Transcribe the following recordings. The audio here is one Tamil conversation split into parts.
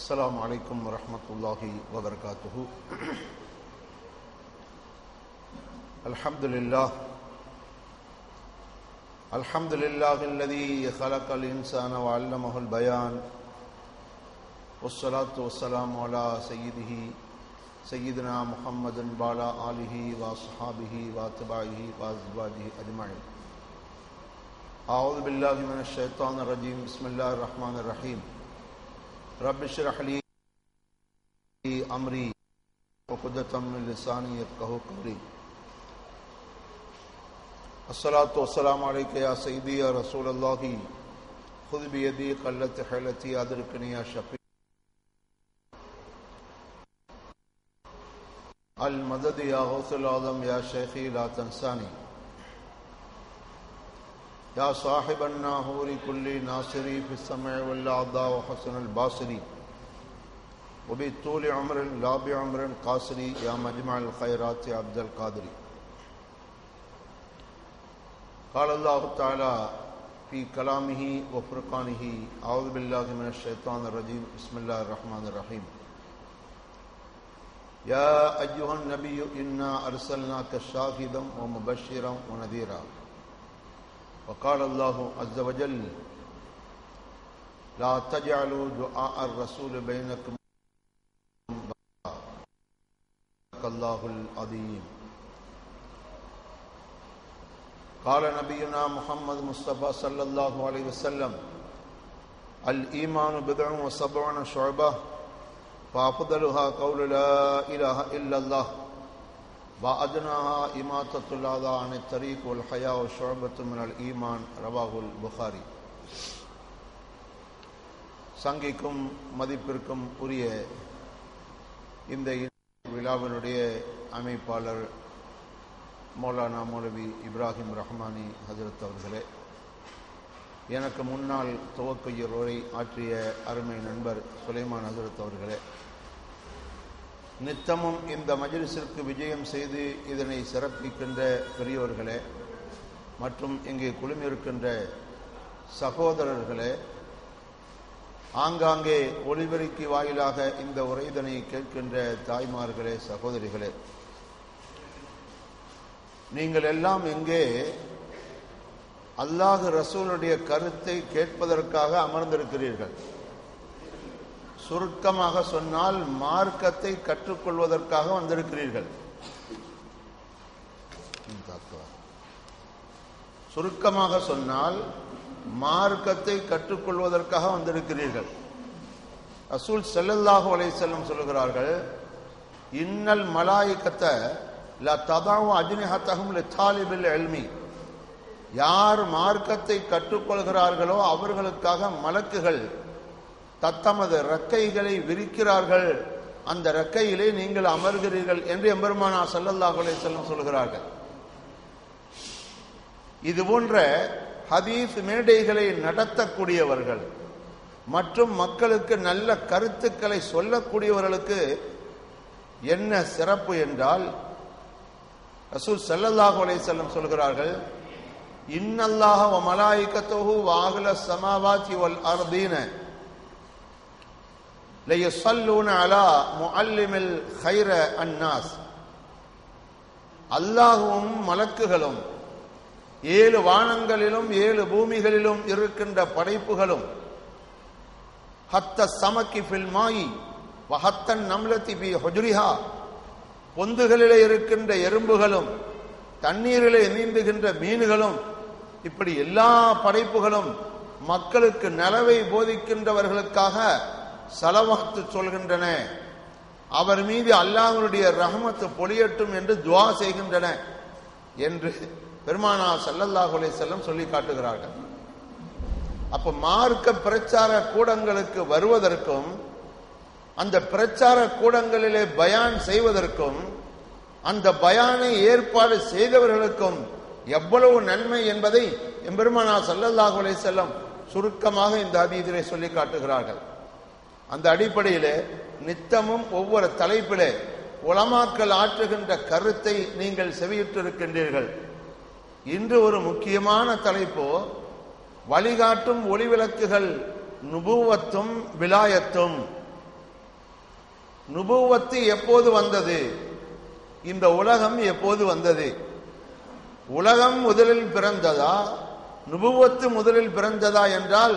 السلام عليكم ورحمة الله وبركاته. الحمد لله الذي خلق الإنسان وعلمه البيان، والصلاة والسلام على سيدنا محمد وعلى آله وصحابه واتباعه وأزواجه أجمعين. أعوذ بالله من الشيطان الرجيم. بسم الله الرحمن الرحيم. رب اشرح لي أمري وعقدة من لساني يفقهوا قولي. الصلاة والسلام عليك يا سيدي يا رسول الله، خذ بيدي قلت حيلتي أدركني يا شفيع المدد يا غوث العظم يا شيخي لا تنساني. يا صاحب الناهور كل ناصري في السمع والأعضاء وحسن الباصري وبطول عمر لا بعمر قاصري يا مجمع الخيرات يا عبد القادر. قال الله تعالى في كلامه وفرقانه: أعوذ بالله من الشيطان الرجيم. بسم الله الرحمن الرحيم. يا أيها النبي إنا أرسلناك شاهدا ومبشرا ونذيرا. وقال الله عز وجل: لا تجعلوا دعاء الرسول بينكم الله العظيم. قال نبينا محمد مصطفى صلى الله عليه وسلم: الإيمان بضع وسبعون شعبة فأفضلها قول لا إله إلا الله وأدناها إماطة الأذى عن الطريق والحياء شعبة من الإيمان. رواه البخاري. சங்கிக்கும் மதிப்பிற்கும் உரிய இந்த விழாவினுடைய அமைப்பாளர் மௌலானா மௌலவி இப்ராஹிம் ரஹ்மானி ஹஜரத் அவர்களே, எனக்கு முன்னால் துவக்க உரை ஆற்றிய அருமை நண்பர் சுலைமான் ஹஜரத் அவர்களே, நித்தமும் இந்த மஜ்லிஸிற்கு விஜயம் செய்து இதனை சிறப்பிக்கின்ற பெரியோர்களே மற்றும் இங்கே குழுமியிருக்கின்ற சகோதரர்களே, ஆங்காங்கே ஒளிபெருக்கி வாயிலாக இந்த உரைதனை கேட்கின்ற தாய்மார்களே, சகோதரிகளே, நீங்கள் எல்லாம் இங்கே அல்லாஹ் ரசூலுடைய கருத்தை கேட்பதற்காக அமர்ந்திருக்கிறீர்கள். சுருக்கமாக சொன்னால் மார்க்கத்தை கற்றுக்கொள்வதற்காக வந்திருக்கிறீர்கள். சுருக்கமாக சொன்னால் மார்க்கத்தை கற்றுக்கொள்வதற்காக வந்திருக்கிறீர்கள். ரசூல் ஸல்லல்லாஹு அலைஹி வஸல்லம் சொல்கிறார்கள்: இன்னல் மலாயிகத்த லா ததஉ அஜ்னிஹத்தஹும் லிதாலிபில் இல்மி. யார் மார்க்கத்தை கற்றுக்கொள்கிறார்களோ அவர்களுக்காக மலக்குகள் தத்தமது ரெக்கைகளை விரிக்கிறார்கள், அந்த ரெக்கையிலே நீங்கள் அமர்கிறீர்கள் என்று எம்பெருமானார் ஸல்லல்லாஹு அலைஹி வஸல்லம் சொல்கிறார்கள். இது போன்ற ஹதீஸ் மேடைகளை நடத்தக்கூடியவர்கள் மற்றும் மக்களுக்கு நல்ல கருத்துக்களை சொல்லக்கூடியவர்களுக்கு என்ன சிறப்பு என்றால், ரசூல் ஸல்லல்லாஹு அலைஹி வஸல்லம் சொல்கிறார்கள்: இன்னல்லாஹ வ மலாயிகத்துஹு வ அஹ்லஸ் ஸமாவாதி வல் அர்தீன லயஸல்லூன அலா முஅல்லிமில் கைர அன்னாஸ். அல்லாஹ்வும் மலக்குகளும் 7 வானங்களிலும் 7 பூமிகளிலும் இருக்கின்ற படைப்புகளும் ஹத்த சமக்கி ஃபில் மாயி வ ஹத்தன் நம்லதி பி ஹுஜ்ரிஹா, பொந்துகளிலே இருக்கின்ற எறும்புகளும் தண்ணீரிலே நீந்துகின்ற மீன்களும், இப்படி எல்லா படைப்புகளும் மக்களுக்கு நலவை போதிக்கின்றவர்களுக்காக ஸலவாத்து சொல்கின்றன. அவர் மீது அல்லாஹ்வுடைய ரஹ்மத் பொழியட்டும் என்று துஆ செய்கின்றன என்று பெருமானார் ஸல்லல்லாஹு அலைஹி வஸல்லம் சொல்லி காட்டுகிறார்கள். அப்ப மார்க்க பிரச்சார கூடங்களுக்கு வருவதற்கும் அந்த பிரச்சார கூடங்களிலே பயான் செய்வதற்கும் அந்த பயானை ஏற்பாடு செய்தவர்களுக்கும் எவ்வளவு நன்மை என்பதை எம்பெருமானார் ஸல்லல்லாஹு அலைஹி வஸல்லம் சுருக்கமாக இந்த ஹதீஸிலே சொல்லி காட்டுகிறார்கள். அந்த அடிப்படையிலே நித்தமும் ஒவ்வொரு தலைப்பிலே உலமாக்கள் ஆற்றுகின்ற கருத்தை நீங்கள் செவியிட்டிருக்கின்றீர்கள். இன்று ஒரு முக்கியமான தலைப்பு வழிகாட்டும் ஒளிவிளக்குகள் நுபுவத்தும் விலாயத்தும் நுபுவத்து எப்போது வந்தது, இந்த உலகம் எப்போது வந்தது? உலகம் முதலில் பிறந்ததா, நுபுவத்து முதலில் பிறந்ததா என்றால்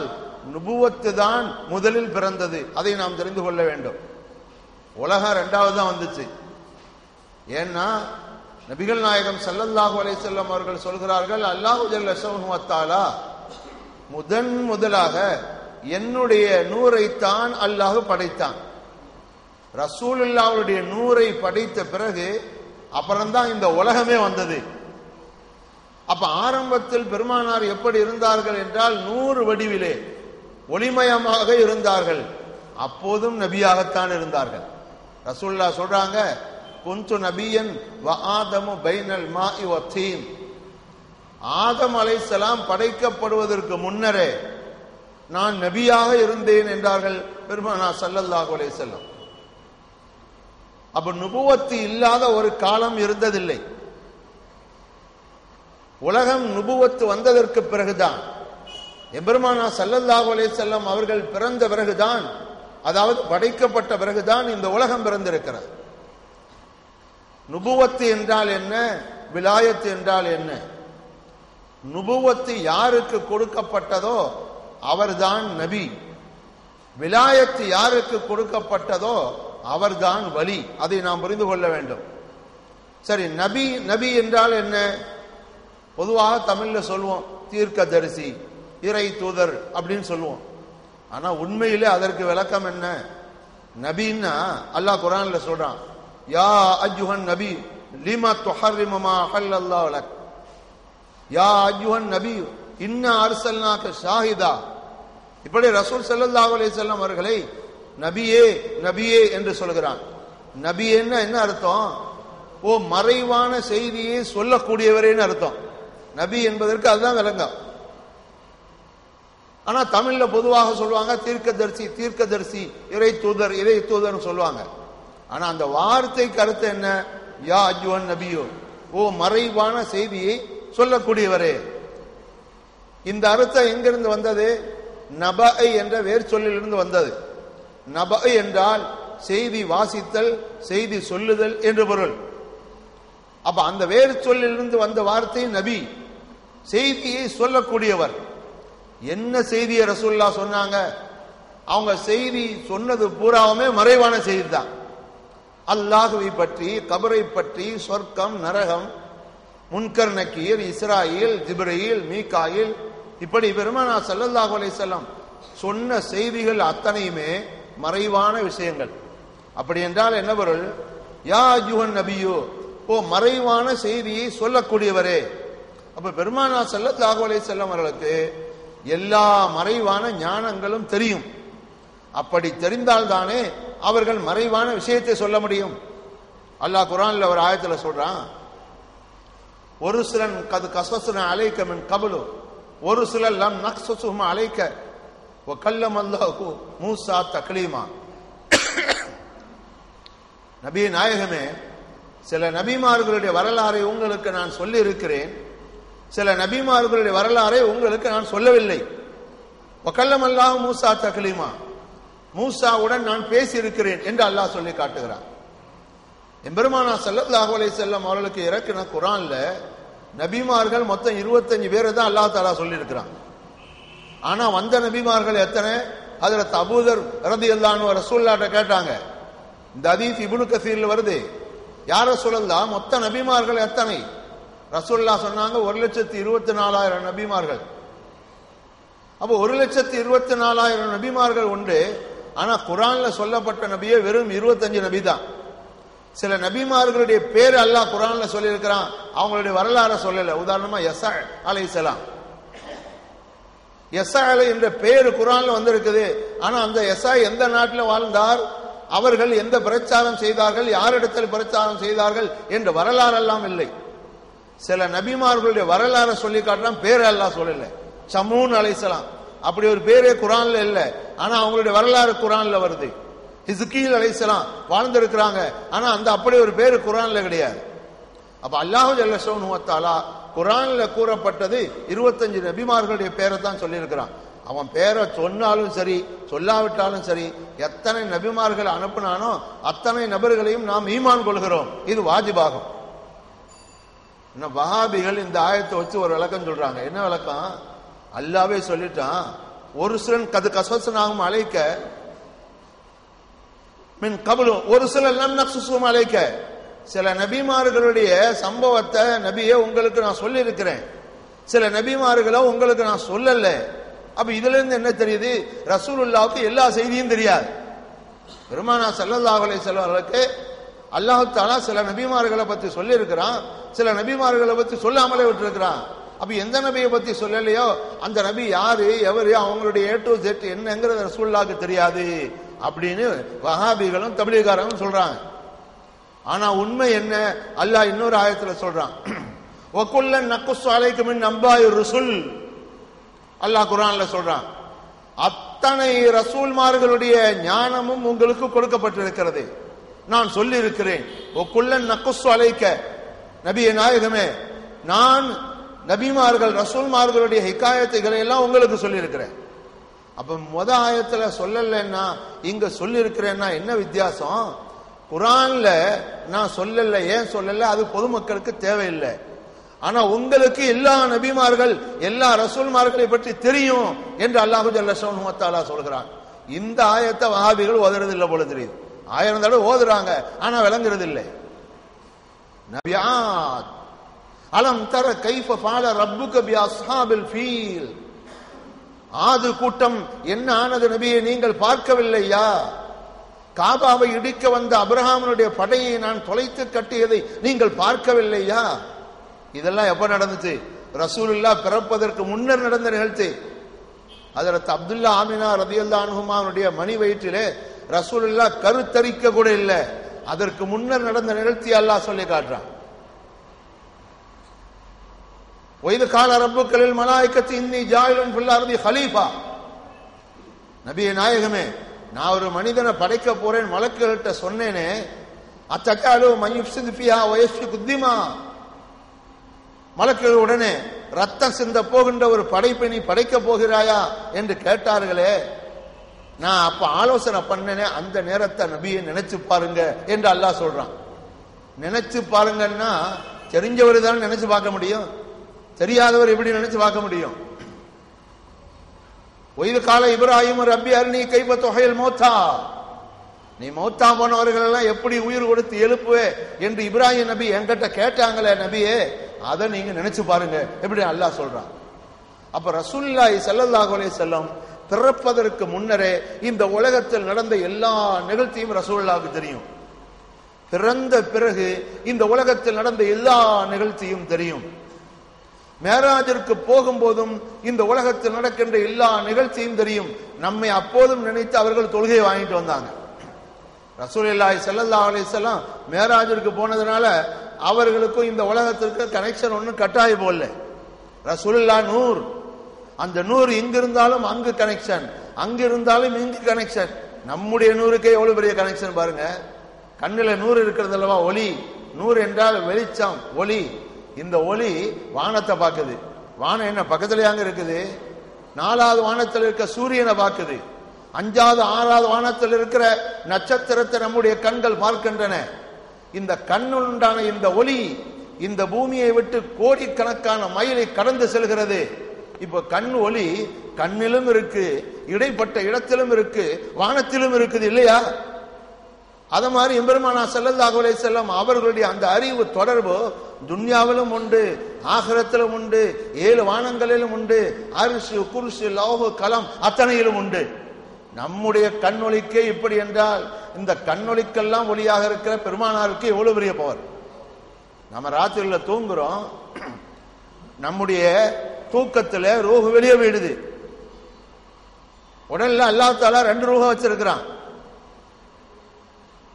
நுபுவத்து தான் முதலில் பிறந்தது. அதை நாம் தெரிந்து கொள்ள வேண்டும். உலகம் இரண்டாவது தான் வந்துச்சு. ஏன்னா நபிகள் நாயகம் ஸல்லல்லாஹு அலைஹி வஸல்லம் அவர்கள் சொல்கிறார்கள், அல்லாஹு ஜல்ல ஷஅனுஹு வ தஆலா முதலாக என்னுடைய நூரைத்தான் அல்லாஹ் படைத்தான். ரசூலுல்லாஹ்வுடைய நூரை படைத்த பிறகு அப்புறம்தான் இந்த உலகமே வந்தது. அப்ப ஆரம்பத்தில் பெருமானார் எப்படி இருந்தார்கள் என்றால் நூறு வடிவிலே ஒளிமயமாக இருந்தார்கள். அப்போதும் நபியாகத்தான் இருந்தார்கள். ரசூலுல்லாஹ் சொல்றாங்க, குன்து நபியன் வ ஆதமு பைனல் மாஇ வ தீன். ஆதம் அலைஹிஸ்ஸலாம் படைக்கப்படுவதற்கு முன்னரே நான் நபியாக இருந்தேன் என்றார்கள் பெருமானார் ஸல்லல்லாஹு அலைஹி வஸல்லம். அப்ப நுபுவத்து இல்லாத ஒரு காலம் இருந்ததில்லை. உலகம் நுபுவத்து வந்ததற்கு பிறகுதான், எம்பெருமானார் ஸல்லல்லாஹு அலைஹி வஸல்லம் அவர்கள் பிறந்த பிறகுதான், அதாவது படைக்கப்பட்ட பிறகுதான் இந்த உலகம் பிறந்திருக்கிறது. நுபுவத்து என்றால் என்ன, விலாயத்து என்றால் என்ன? நுபுவத்து யாருக்கு கொடுக்கப்பட்டதோ அவர்தான் நபி. விலாயத்து யாருக்கு கொடுக்கப்பட்டதோ அவர்தான் வலி. அதை நாம் புரிந்து கொள்ள வேண்டும். சரி, நபி நபி என்றால் என்ன? பொதுவாக தமிழ்ல சொல்லுவோம் தீர்க்கதரிசி, இறை தூதர் அப்படின்னு சொல்லுவோம். ஆனா உண்மையிலே அதற்கு விளக்கம் என்ன? நபின்னா அல்லாஹ் குர்ஆன்ல சொல்றான், யா அய்யுஹன் நபி லிமா துஹர்ரிமு மா அஹல்லல்லாஹு லக். யா அய்யுஹன் நபி இன்னா அர்சல்னாக ஷாஹிதா. இப்படி ரசூல் ஸல்லல்லாஹு அலைஹி வஸல்லம் அவர்களை நபியே நபியே என்று சொல்கிறான். நபின்னா என்ன அர்த்தம்? ஓ மறைவான செய்தியை சொல்லக்கூடியவரேன்னு அர்த்தம். நபி என்பதற்கு அதுதான் விளங்கம். ஆனா தமிழ்ல பொதுவாக சொல்லுவாங்க தீர்க்கதரிசி, தீர்க்கதரிசி, இறை தூதர், இறை தூதர் சொல்லுவாங்க. ஆனா அந்த வார்த்தைக்கு அர்த்தம் என்ன? யா அய்யுஹன் நபியோ, ஓ மறைவான செய்தியை சொல்லக்கூடியவரே. இந்த அர்த்தம் எங்கிருந்து வந்தது? நபஐ என்ற வேர் சொல்லிலிருந்து வந்தது. நபஐ என்றால் செய்தி வாசித்தல், செய்தி சொல்லுதல் என்று பொருள். அப்ப அந்த வேறு சொல்லிலிருந்து வந்த வார்த்தை நபி, செய்தியை சொல்லக்கூடியவர். என்ன செய்தியை ரசூலுல்லாஹ் சொன்னாங்க? அவங்க செய்தி சொன்னது பூராவுமே மறைவான செய்தி தான். அல்லாஹ்வை பற்றி, கபரை பற்றி, சொர்க்கம், நரகம், முன்கர் நக்கீர், இஸ்ராயில், ஜிப்ரீல், மீகாயில், இப்படி பெருமானார் ஸல்லல்லாஹு அலைஹி வஸல்லம் சொன்ன செய்திகள் அத்தனையுமே மறைவான விஷயங்கள். அப்படி என்றால் என்ன பொருள்? யா அய்யுஹன் நபியோ, ஓ மறைவான செய்தியை சொல்லக்கூடியவரே. அப்ப பெருமானார் ஸல்லல்லாஹு அலைஹி வஸல்லம் அவர்களுக்கு எல்லா மறைவான ஞானங்களும் தெரியும். அப்படி தெரிந்தால்தானே அவர்கள் மறைவான விஷயத்தை சொல்ல முடியும். அல்லாஹ் குர்ஆன்ல ஒரு ஆயத்துல சொல்றான், ஒரு சிலன் கது கஸஸ்னா அலைக மின் கப்லு ஒரு சிலர் லம் நக்ஸஸுஹும் அலைக வ கல்லமல்லாஹு மூஸா தக்லீமா. நபி நாயகமே, சில நபிமார்களுடைய வரலாறை உங்களுக்கு நான் சொல்லி இருக்கிறேன், சில நபிமார்களுடைய வரலாறை உங்களுக்கு நான் சொல்லவில்லை. வ கல்லமல்லாஹு மூஸா தக்லீமா, மூசாவுடன் நான் பேசி இருக்கிறேன் என்று அல்லாஹ் சொல்லி காட்டுகிறான். எம்பெருமானார் ஸல்லல்லாஹு அலைஹி வஸல்லம் அவர்களுக்கு இறக்கின குர்ஆன்ல நபிமார்கள் மொத்தம் 25 பேரை தான் அல்லாஹ் தஆலா சொல்லி இருக்கிறான். ஆனா வந்த நபிமார்கள் எத்தனை? ஹஜ்ரத் அபூதர் ரலியல்லாஹு அன்ஹு ரசூலுல்லாஹ்ட்ட கேட்டாங்க. இந்த ஹதீஸ் இப்னு கஸீர்ல வருது. யார் ரசூலுல்லாஹ், மொத்த நபிமார்கள் எத்தனை? ரசூலுல்லாஹ் சொன்னாங்க 1,24,000 நபிமார்கள். அப்போ 1,24,000 நபிமார்கள் உண்டு. ஆனா குர்ஆன்ல சொல்லப்பட்ட நபியே வெறும் 25 நபி தான். சில நபிமார்களுடைய பேர் அல்லாஹ் குர்ஆன்ல சொல்லி இருக்கிறான், அவங்களுடைய வரலாறு சொல்லல. உதாரணமா யஸா அலைஹிஸ்ஸலாம், யஸா என்ற பேர் குர்ஆன்ல வந்திருக்குது. ஆனா அந்த யஸா எந்த நாட்டில் வாழ்ந்தார், அவர்கள் எந்த பிரச்சாரம் செய்தார்கள், யாரிடத்தில் பிரச்சாரம் செய்தார்கள் என்ற வரலாறு எல்லாம் இல்லை. சில நபிமார்களுடைய வரலாறு சொல்லி காட்டுறான், பேர் அல்லாஹ் சொல்லல. ஷமூன் அலைஹிஸ்ஸலாம், அப்படி ஒரு பேரே குர்ஆன்ல இல்ல. ஆனா அவங்களுடைய வரலாறு குர்ஆன்ல வருது. ஹிஸ்கீல் அலைஹிஸ்ஸலாம் வாழ்ந்திருக்கிறாங்க, ஆனா அந்த அப்படி ஒரு பேரு குர்ஆன்ல கிடையாது. அப்ப அல்லாஹ் ஜல்ல ஷஅனுஹு வ தஆலா குர்ஆன்ல கூறப்பட்டது 25 நபிமார்களுடைய பேரை தான் சொல்லி இருக்கிறான். அவன் பேரை சொன்னாலும் சரி சொல்லாவிட்டாலும் சரி, எத்தனை நபிமார்கள் அனுப்பினானோ அத்தனை நபர்களையும் நாம் ஈமான் கொள்கிறோம். இது வாஜிபாகும். இன்னும் வஹாபிகள் இந்த ஆயத்தை வச்சு ஒரு விளக்கம் சொல்றாங்க. என்ன விளக்கம்? அல்லாவே சொல்லிட்டான், ஒரு சிலன் கது கசவசனாகும் அழைக்க மின் கபலும் ஒரு சில லம் நக்சுசும் அழைக்க. சில நபிமார்களுடைய சம்பவத்தை நபியே உங்களுக்கு நான் சொல்லி இருக்கிறேன், சில நபிமார்களோ உங்களுக்கு நான் சொல்லல. அப்ப இதுல இருந்து என்ன தெரியுது? ரசூலுல்லாஹ்வுக்கு எல்லா செய்தியும் தெரியாது. பெருமானா ஸல்லல்லாஹு அலைஹி வஸல்லம் அவர்களுக்கு அல்லாஹ் தஆலா சில நபிமார்களை பத்தி சொல்லி இருக்கிறான், சில நபிமார்களை பத்தி சொல்லாமலே விட்டுருக்கிறான். அப்ப எந்த நபியை பத்தி சொல்லலையோ அந்த நபி யாரு எவரு அவங்களுடைய ஏ டு Z என்னங்கிறது ரசூலுல்லாஹ்வுக்கு தெரியாது அப்படின்னு வஹாபிகளும் தப்லீகாரங்களும் சொல்றாங்க. ஆனா உண்மை என்ன? அல்லாஹ் இன்னொரு ஆயத்துல சொல்றான், வகுல்லன் நக்குஸ்ஸு அலைக்கும் மின் அன்பாஇ ருசுல். அல்லாஹ் குர்ஆன்ல சொல்றான், அத்தனை ரசூல்மார்களுடைய ஞானமும் உங்களுக்கு கொடுக்கப்பட்டிருக்கிறது, நான் சொல்லி இருக்கிறேன். வகுல்லன் நக்குஸ்ஸு அலைக்க, நபியே நாயகமே, நான் நபிமார்கள் ரசூல்மார்களுடைய ஹிகாயத்துகளை எல்லாம் உங்களுக்கு சொல்லி இருக்கிறேன். அப்ப முத ஆயத்துல சொல்லலைன்னா இங்க சொல்லி இருக்கிறேன்னா என்ன வித்தியாசம்? குர்ஆன்ல நான் சொல்லல, ஏன் சொல்லல, அது பொதுமக்களுக்கு தேவையில்லை. ஆனா உங்களுக்கு எல்லா நபிமார்கள் எல்லா ரசூல்மார்களை பற்றி தெரியும் என்று அல்லாஹ் ஜல்ல ஷஅனுஹு வ தஆலா சொல்கிறான். இந்த ஆயத்தை வஹாபிகள் ஓதுறது இல்லை போல தெரியுது. 1000 தடவை ஓதுறாங்க, ஆனா விளங்குறது இல்லை. நபியாத் அலம் தர கைஃப ஃபஅல ரப்புக பி அஸ்ஹாபில் ஃபீல். ஆது கூட்டம் என்ன ஆனது நபியே, நீங்கள் பார்க்கவில்லையா? காபாவை இடிக்க வந்த அப்ரஹாமுடைய படையை நான் தொலைத்து கட்டியதை நீங்கள் பார்க்கவில்லையா? இதெல்லாம் எப்ப நடந்துச்சு? ரசூலுல்லாஹ் பிறப்பதற்கு முன்னர் நடந்த நிகழ்ச்சி. ஹஜ்ரத் அப்துல்லா ஆமினா ரலியல்லாஹு அன்ஹுமாவுடைய மணி வயிற்றிலே ரசூலுல்லாஹ் கருத்தரிக்க கூட இல்லை. அதற்கு முன்னர் நடந்த நிகழ்ச்சி அல்லாஹ் சொல்லி காட்டுறான். ஒய்து கால ரப்புக்களில் மலாயிக்கத்து இன்னி ஜாயிலுன் ஃபில் அர்தி ஹலீஃபா. நபியே நாயகமே, நான் ஒரு மனிதனை படைக்க போறேன் மலக்குகள்கிட்ட சொன்னேனே, அத்தகாலு மயுஃப்ஸிது ஃபிஹா வ யஸ்ஃபிகு திமா. மலக்குகள் உடனே ரத்தம் சிந்த போகின்ற ஒரு படைப்பை நீ படைக்க போகிறாயா என்று கேட்டார்களே, நான் அப்ப ஆலோசனை பண்ணனே, அந்த நேரத்தை நபியை நினைச்சு பாருங்க என்று அல்லாஹ் சொல்றான். நினைச்சு பாருங்கன்னா தெரிஞ்சவர் தான் நினைச்சு பார்க்க முடியும், தெரியாதவர் எப்படி நினைச்சு பார்க்க முடியும்? ஒய்து கால இப்ராஹிம் ரப்பி அர்னி கைஃப துஹயில் மௌத்தா. நீ மௌத்தா போனவர்கள் எல்லாம் எப்படி உயிர் கொடுத்து எழுப்புவே என்று இப்ராஹிம் நபி என்கிட்ட கேட்டாங்களே நபியே, அதை நீங்க நினைச்சு பாருங்க எப்படி அல்லாஹ் சொல்றான். அப்ப ரசூலுல்லாஹி ஸல்லல்லாஹு அலைஹி வஸல்லம் பிறப்பதற்கு முன்னரே இந்த உலகத்தில் நடந்த எல்லா நிகழ்ச்சியும் ரசூலுல்லாஹ்வுக்கு தெரியும். பிறந்த பிறகு இந்த உலகத்தில் நடந்த எல்லா நிகழ்ச்சியும் தெரியும். மேராஜிற்கு போகும்போதும் இந்த உலகத்தில் நடக்கின்ற எல்லா நிகழ்ச்சியும் தெரியும். நம்மை அப்போதும் நினைத்து அவர்கள் தொழுகையை வாங்கிட்டு வந்தாங்க. ரசூலுல்லாஹி ஸல்லல்லாஹு அலைஹி வஸல்லம் மேராஜிற்கு போனதுனால அவர்களுக்கும் இந்த உலகத்திற்கு கனெக்ஷன் ஒன்றும் கட்டாயம் போடல. ரசூலுல்லாஹ் நூர், அந்த நூறு இங்க இருந்தாலும் அங்கு கனெக்ஷன், அங்க இருந்தாலும் இங்கு கனெக்ஷன். நம்முடைய நூறுக்கே எவ்வளவு பெரிய கனெக்ஷன் பாருங்க. கண்ணுல நூறு இருக்கிறது அல்லவா, ஒளி. நூறு என்றால் வெளிச்சம், ஒளி. இந்த ஒளி வானத்தை பார்க்குது. வானம் என்ன பக்கத்துலயாங்க இருக்குது? 4வது வானத்தில் இருக்க சூரியனை பார்க்குது. 5வது 6வது வானத்தில் இருக்கிற நட்சத்திரத்தை நம்முடைய கண்கள் பார்க்கின்றன. இந்த கண்ணுண்டான இந்த ஒளி இந்த பூமியை விட்டு கோடிக்கணக்கான மைலை கடந்து செல்கிறது. இப்ப கண் ஒளி கண்ணிலும் இருக்கு, இடைப்பட்ட இடத்திலும் இருக்கு, வானத்திலும் இருக்குது இல்லையா? அத மாதிரி எம்பெருமானா ஸல்லல்லாஹு அலைஹி வஸல்லம் அவர்களுடைய அந்த அறிவு தொடர்பு துன்யாவிலும் உண்டு, ஆகிரத்திலும் உண்டு, 7 வானங்களிலும் உண்டு, அர்ஷ் குர்சி லௌஹ் கலம் அத்தனையிலும் உண்டு. நம்முடைய கண்ணொளிக்கே இப்படி என்றால் இந்த கண்ணொளிக்கெல்லாம் ஒளியாக இருக்கிற பெருமானாருக்கு எவ்வளவு பெரிய பவர். நம்ம ராத்திரியில தூங்குறோம், நம்முடைய தூக்கத்துல ரூஹ் வெளியே விடுது. உடல்ல அல்லாஹ் தஆலா 2 ரூஹ வச்சிருக்கிறான்.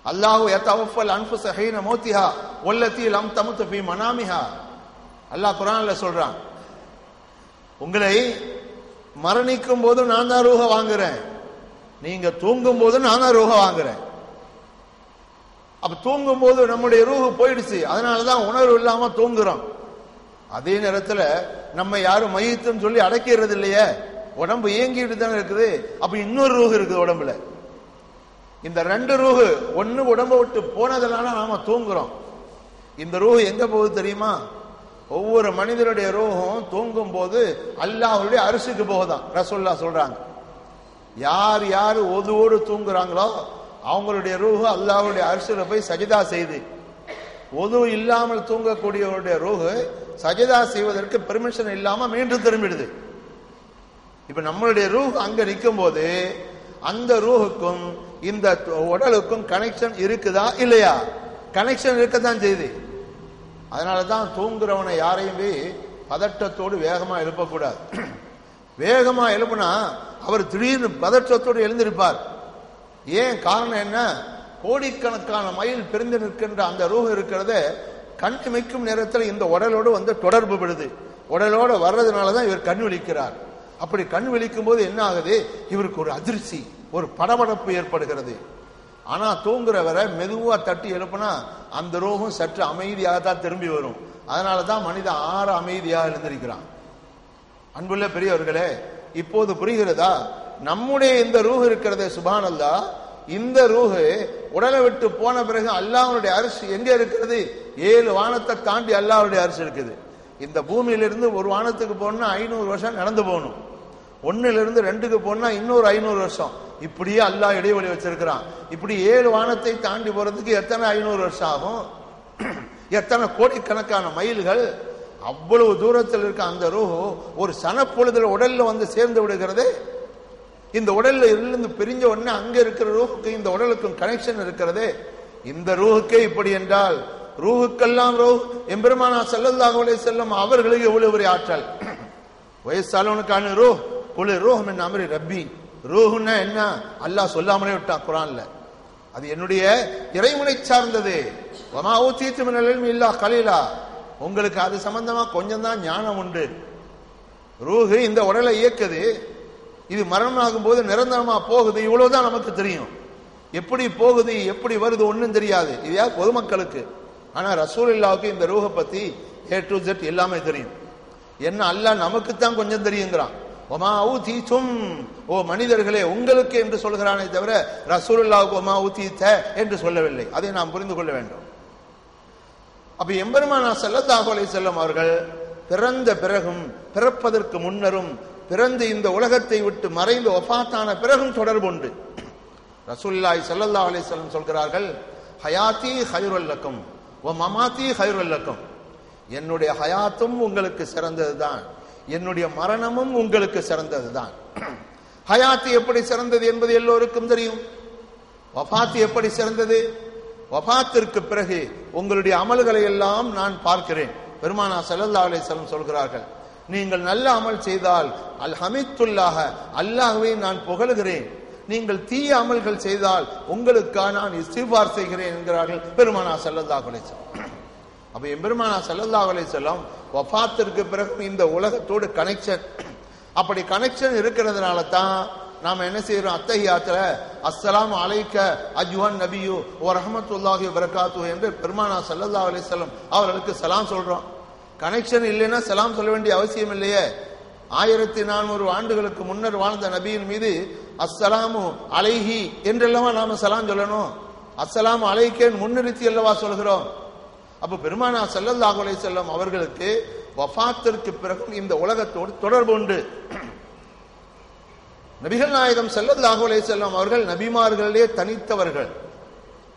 அல்லாஹு யதவஃபல் அன்ஃபுஸ ஹீன மௌத்திஹா வல்லதி லம் தமுத் ஃபீ மனாமிஹா. அல்லாஹ் குர்ஆன்ல சொல்றான், உங்களை மரணிக்கும் போது நான் தான் ரூஹ வாங்குறேன், நீங்க தூங்கும் போது நான் தான் ரூஹ வாங்குறேன். அப்ப தூங்கும் போது நம்முடைய ரூஹு போயிடுச்சு, அதனாலதான் உணர்வு இல்லாம தூங்குறோம். அதே நேரத்தில் நம்ம யாரும் மையத்துன்னு சொல்லி அடக்கிறது இல்லையே, உடம்பு இயங்கிட்டு தானே இருக்குது. அப்ப இன்னொரு ரூஹ் இருக்குது உடம்புல. இந்த ரெண்டு ரூஹு ஒண்ணு உடம்பை விட்டு போனதுனால நாம தூங்குறோம். இந்த ரூஹ் எங்க போகுது தெரியுமா? ஒவ்வொரு மனிதருடைய ரூஹும் தூங்கும் போது அல்லாஹ்வுடைய அரிசுக்கு போகுதான். ரசூலுல்லாஹ் சொல்றாங்க, யார் யார் ஒதுவோடு தூங்குறாங்களோ அவங்களுடைய ரூஹு அல்லாஹ்வுடைய அரிசுல போய் சஜிதா செய்து, ஒது இல்லாமல் தூங்கக்கூடியவருடைய ரூஹு சஜிதா செய்வதற்கு பெர்மிஷன் இல்லாம மீண்டும் திரும்பிடுது. இப்ப நம்மளுடைய ரூஹ் அங்க நிற்கும் போது அந்த ரூஹுக்கும் இந்த உடலுக்கும் கனெக்ஷன் இருக்குதா இல்லையா? கனெக்ஷன் இருக்கத்தான் செய்யுது. அதனாலதான் தூங்குறவனை யாரையுமே பதட்டத்தோடு வேகமா எழுப்பக்கூடாது. வேகமா எழுப்புனா அவர் திடீர்னு பதற்றத்தோடு எழுந்திருப்பார். ஏன் காரணம் என்ன? கோடிக்கணக்கான மைல் பிரிந்து நிற்கின்ற அந்த ரூஹ் இருக்கிறத கண் இமைக்கும் நேரத்தில் இந்த உடலோடு வந்து தொடர்பு படுது. உடலோடு வர்றதுனாலதான் இவர் கண் விழிக்கிறார். அப்படி கண் விழிக்கும் போது என்ன ஆகுது? இவருக்கு ஒரு அதிர்ச்சி, ஒரு படபடப்பு ஏற்படுகிறது. ஆனா தூங்குறவரை மெதுவா தட்டி எழுப்புனா அந்த ரூஹும் சற்று அமைதியாக தான் திரும்பி வரும். அதனாலதான் மனிதன் அமைதியாக எழுந்திருக்கிறான். அன்புள்ள பெரியவர்களே, இப்போது புரிகிறதா? நம்முடைய இந்த ரூஹ் இருக்கிறதே சுப்ஹானல்லாஹ், இந்த ரூஹு உடலை விட்டு போன பிறகு அல்லாஹ்வுடைய அரிசி எங்க இருக்கிறது? 7 வானத்தை தாண்டி அல்லாஹ்வுடைய அரிசி இருக்குது. இந்த பூமியிலிருந்து ஒரு வானத்துக்கு போனா 500 வருஷம் நடந்து போகணும். 1லிருந்து 2க்கு போனா இன்னொரு 500 வருஷம். இப்படியே அல்லாஹ் இடைவெளி வச்சிருக்கிறான். இப்படி 7 வானத்தை தாண்டி போறதுக்கு எத்தனை 500 வருஷம் ஆகும்? எத்தனை கோடிக்கணக்கான மைல்கள். அவ்வளவு தூரத்தில் இருக்க அந்த ரூஹ் ஒரு சனப்பொழுதுல உடல்ல வந்து சேர்ந்து விடுகிறது. இந்த உடல்ல இருந்து பிரிஞ்ச உடனே அங்க இருக்கிற ரூஹுக்கு இந்த உடலுக்கும் கனெக்ஷன் இருக்கிறது. இந்த ரூஹுக்கே இப்படி என்றால் ரூஹுக்கெல்லாம் ரூஹ் எம்பெருமானார் ஸல்லல்லாஹு அலைஹி வஸல்லம் அவர்களுக்கு எவ்வளவு பெரிய ஆற்றல். வயசாலவனுக்கான ரூஹ் குல் ரூஹ் மின் அம்ரி ரப்பி. ரூஹ்னா என்ன? அல்லாஹ் சொல்லாமலே விட்டான் குர்ஆன்ல. அது என்னுடைய இறைவனை சார்ந்தது. வமா ஊதீது மினல் இல்மி இல்லா கலீலா. உங்களுக்கு அது சம்பந்தமா கொஞ்சம் தான் ஞானம் உண்டு. ரூஹ் இந்த உடலை இயக்குது. இது மரணமாகும் போது நிரந்தரமா போகுது. இவ்வளவுதான் நமக்கு தெரியும். எப்படி போகுது, எப்படி வருது ஒன்னும் தெரியாது. இது யார்? பொதுமக்களுக்கு. ஆனா ரசூலுல்லாஹ்வுக்கு இந்த ரூஹ பத்தி A to Z எல்லாமே தெரியும். என்ன அல்லாஹ் நமக்கு தான் கொஞ்சம் தெரியுங்கிறான். ஒமா ஊதீதும், ஓ மனிதர்களே உங்களுக்கு என்று சொல்கிறானே தவிர ரசூலுல்லாஹ்வுக்கு ஒமா ஊதீத என்று சொல்லவில்லை. அதை நாம் புரிந்து கொள்ள வேண்டும். அப்ப எம்பெருமானார் ஸல்லல்லாஹு அலைஹி வஸல்லம் அவர்கள் பிறந்த பிறகும் பிறப்பதற்கு முன்னரும் பிறந்து இந்த உலகத்தை விட்டு மறைந்து வஃபாத்தான பிறகும் தொடர்பு உண்டு. ரசூலுல்லாஹி ஸல்லல்லாஹு அலைஹி வஸல்லம் சொல்கிறார்கள், ஹயாத்தி ஹைருல் லக்கும் வ மமாத்தி ஹைருல் லக்கும். என்னுடைய ஹயாத்தும் உங்களுக்கு சிறந்ததுதான், என்னுடைய மரணமும் உங்களுக்கு சிறந்ததுதான். ஹயாத்து எப்படி சிறந்தது என்பது எல்லோருக்கும் தெரியும். வஃபாத் எப்படி சிறந்தது? வஃபாத்திற்கு பிறகு உங்களுடைய அமல்களை எல்லாம் நான் பார்க்கிறேன். பெருமானார் ஸல்லல்லாஹு அலைஹி வஸல்லம் சொல்கிறார்கள், நீங்கள் நல்ல அமல் செய்தால் அல்ஹமிதுல்லாஹ, அல்லாஹ்வை நான் புகழுகிறேன். நீங்கள் தீய அமல்கள் செய்தால் உங்களுக்காக நான் இஸ்திக்பார் செய்கிறேன் என்கிறார்கள் பெருமானார் ஸல்லல்லாஹு அலைஹி வஸல்லம். அப்ப எம்பெருமானார் ஸல்லல்லாஹு அலைஹி வஸல்லம் வஃபாத்திற்கு பிறகு இந்த உலகத்தோடு கனெக்ஷன், அப்படி கனெக்ஷன் இருக்கிறதுனால தான் நாம என்ன செய்யறோம்? அத்தஹியாத்துல அஸ்ஸலாமு அலைக்க அய்யுஹன் நபியு வ ரஹ்மத்துல்லாஹி வ பரகாத்துஹு என்று பெருமானார் ஸல்லல்லாஹு அலைஹி வஸல்லம் அவர்களுக்கு சலாம் சொல்றோம். கனெக்ஷன் இல்லைன்னா சலாம் சொல்ல வேண்டிய அவசியம் இல்லையே. 1400 ஆண்டுகளுக்கு முன்னர் வாழ்ந்த நபியின் மீது அஸ்ஸலாமு அலைஹி என்றெல்லாம் நாம சலாம் சொல்லணும். அஸ்ஸலாமு அலைக்கேன் முன்னிறுத்தி அல்லவா சொல்கிறோம். அப்ப பெருமானார் ஸல்லல்லாஹு அலைஹி வஸல்லம் அவர்களுக்கு வஃபாத்திற்கு பிறகு இந்த உலகத்தோடு தொடர்பு உண்டு. நபிகள் நாயகம் ஸல்லல்லாஹு அலைஹி வஸல்லம் அவர்கள் நபிமார்களிலே தனித்தவர்கள்.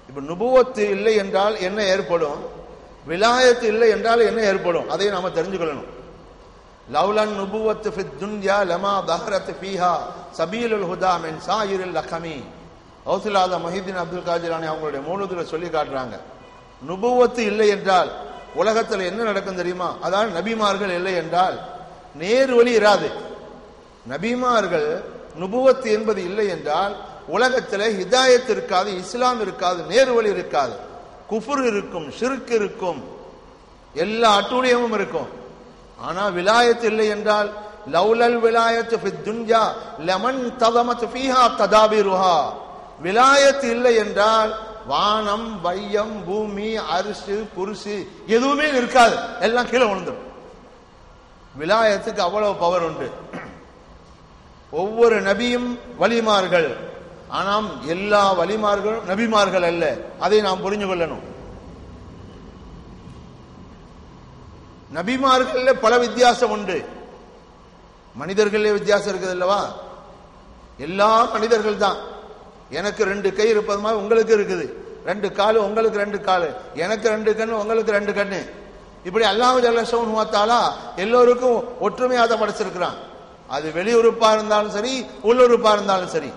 இப்ப நுபுவத்து இல்லை என்றால் என்ன ஏற்படும்? விலாயத்து இல்லை என்றால் என்ன ஏற்படும்? அதை நாம தெரிஞ்சுக்கொள்ளணும். லவ்லன் நுபுவத்து ஃபித் துன்யா லமா தஹரத் ஃபீஹா சபீலுல் ஹுதா மின் சாயிரில் லகமி. கௌசுல் ஆலம் முஹிதீன் அப்துல் காதிரானி அவங்களுடைய மௌலூதுல சொல்லி காட்டுறாங்க, நுபுவத்து இல்லை என்றால் உலகத்தில் என்ன நடக்கும் தெரியுமா? அதாவது நபிமார்கள் இல்லை என்றால் நேர் வழி இராது. நபிமார்கள் நுபுவத்து என்பது இல்லை என்றால் உலகத்தில் ஹிதாயத் இருக்காது, இஸ்லாம் இருக்காது, நேர் வழி இருக்காது, குஃபுர் இருக்கும், ஷிர்க் இருக்கும், எல்லா அட்டூழியமும் இருக்கும். ஆனா விலாயத் இல்லை என்றால் லவ்லல் விலாயத் ஃபித் துன்யா லமன் ததமத் ஃபீஹா ததாபிருஹா. விலாயத் இல்லை என்றால் வானம், வையம், பூமி, அரிசு, குருசு எதுவுமே இருக்காது, எல்லாம் கீழே விழுந்துடும். விலாயத்துக்கு அவ்வளவு பவர் உண்டு. ஒவ்வொரு நபியும் வலிமார்கள். ஆனால் எல்லா வலிமார்களும் நபிமார்கள் அல்ல. அதை நாம் புரிஞ்சு கொள்ளணும். நபிமார்கள்ல பல வித்தியாசம் உண்டு. மனிதர்களே வித்தியாசம் இருக்குது அல்லவா? எல்லா மனிதர்கள் தான். எனக்கு 2 கை இருப்பது மாதிரி உங்களுக்கு இருக்குது, 2 காலு உங்களுக்கு 2 காலு, எனக்கு 2 கண்ணு உங்களுக்கு 2 கண்ணு. இப்படி அல்லாஹ் ஜல்லஷானஹு வ தஆலா எல்லோருக்கும் ஒற்றுமையாக தான் படைச்சிருக்கிறான். அது வெளியுறுப்பா இருந்தாலும் சரி, உள்ளுறுப்பா இருந்தாலும் சரி.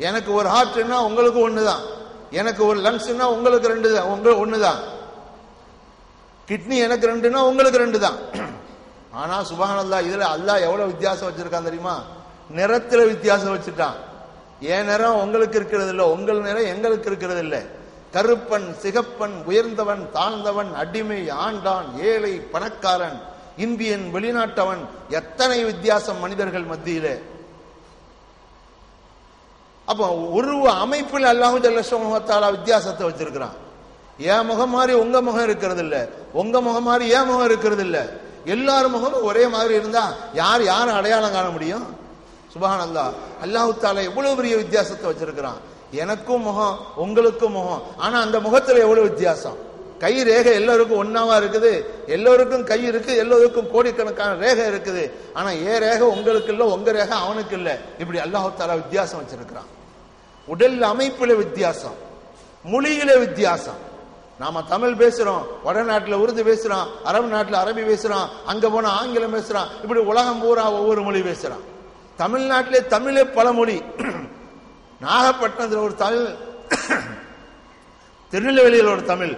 எனக்கு ஒரு ஹார்ட்னா உங்களுக்கு ஒண்ணுதான், எனக்கு ஒரு லங்ஸ்னா உங்களுக்கு 2 தான், ஒண்ணுதான். கிட்னி எனக்கு 2னா உங்களுக்கு 2 தான். ஆனா சுப்ஹானல்லாஹ், இதுல அல்லாஹ் எவ்வளவு வித்தியாசம் வச்சிருக்கான் தெரியுமா? நிறத்துல வித்தியாசம் வச்சுட்டான். என் நிறம் உங்களுக்கு இருக்கிறது இல்லை, உங்கள் நிறம் எங்களுக்கு இருக்கிறது இல்லை. கருப்பன், சிகப்பன், உயர்ந்தவன், தாழ்ந்தவன், அடிமை, ஆண்டான், ஏழை, பணக்காரன், இந்தியன், வெளிநாட்டவன், எத்தனை வித்தியாசம் மனிதர்கள் மத்தியிலே. அப்போ உருவ அமைப்பில் அல்லாஹ் ஜல்லஷானஹு வ தஆலா வித்தியாசத்தை வச்சிருக்கிறான். என் முகம் மாதிரி உங்க முகம் இருக்கிறது இல்ல, உங்க முகம் மாதிரி என் முகம் இருக்கிறது இல்ல. எல்லாரும் முகமும் ஒரே மாதிரி இருந்தா யார் யாரும் அடையாளம் காண முடியும்? சுப்ஹானல்லாஹ், அல்லாஹ் தஆலா எவ்வளவு பெரிய வித்தியாசத்தை வச்சிருக்கிறான். எனக்கும் முகம், உங்களுக்கும் முகம். ஆனா அந்த முகத்துல எவ்வளவு வித்தியாசம். கை ரேகை எல்லோருக்கும் ஒன்னாவா இருக்குது, எல்லோருக்கும் கை இருக்கு, எல்லோருக்கும் கோடிக்கணக்கான ரேகை இருக்குது. ஆனா ரேகை உங்களுக்கு இல்ல, உங்க ரேகை அவனுக்கு இல்ல. இப்படி அல்லாஹ் தஆலா வித்தியாசம் வச்சிருக்கிறான். உடல் அமைப்புல வித்தியாசம், மொழியில வித்தியாசம். நாம தமிழ் பேசுறோம், வடநாட்டுல உருது பேசுறோம், அரபு நாட்டுல அரபி பேசுறோம், அங்க போனா ஆங்கிலம் பேசுறான். இப்படி உலகம் பூரா ஒவ்வொரு மொழி பேசுறான். தமிழ்நாட்டிலே தமிழே பல மொழி. நாகப்பட்டினத்தில் ஒரு தமிழ், திருநெல்வேலியில் ஒரு தமிழ்,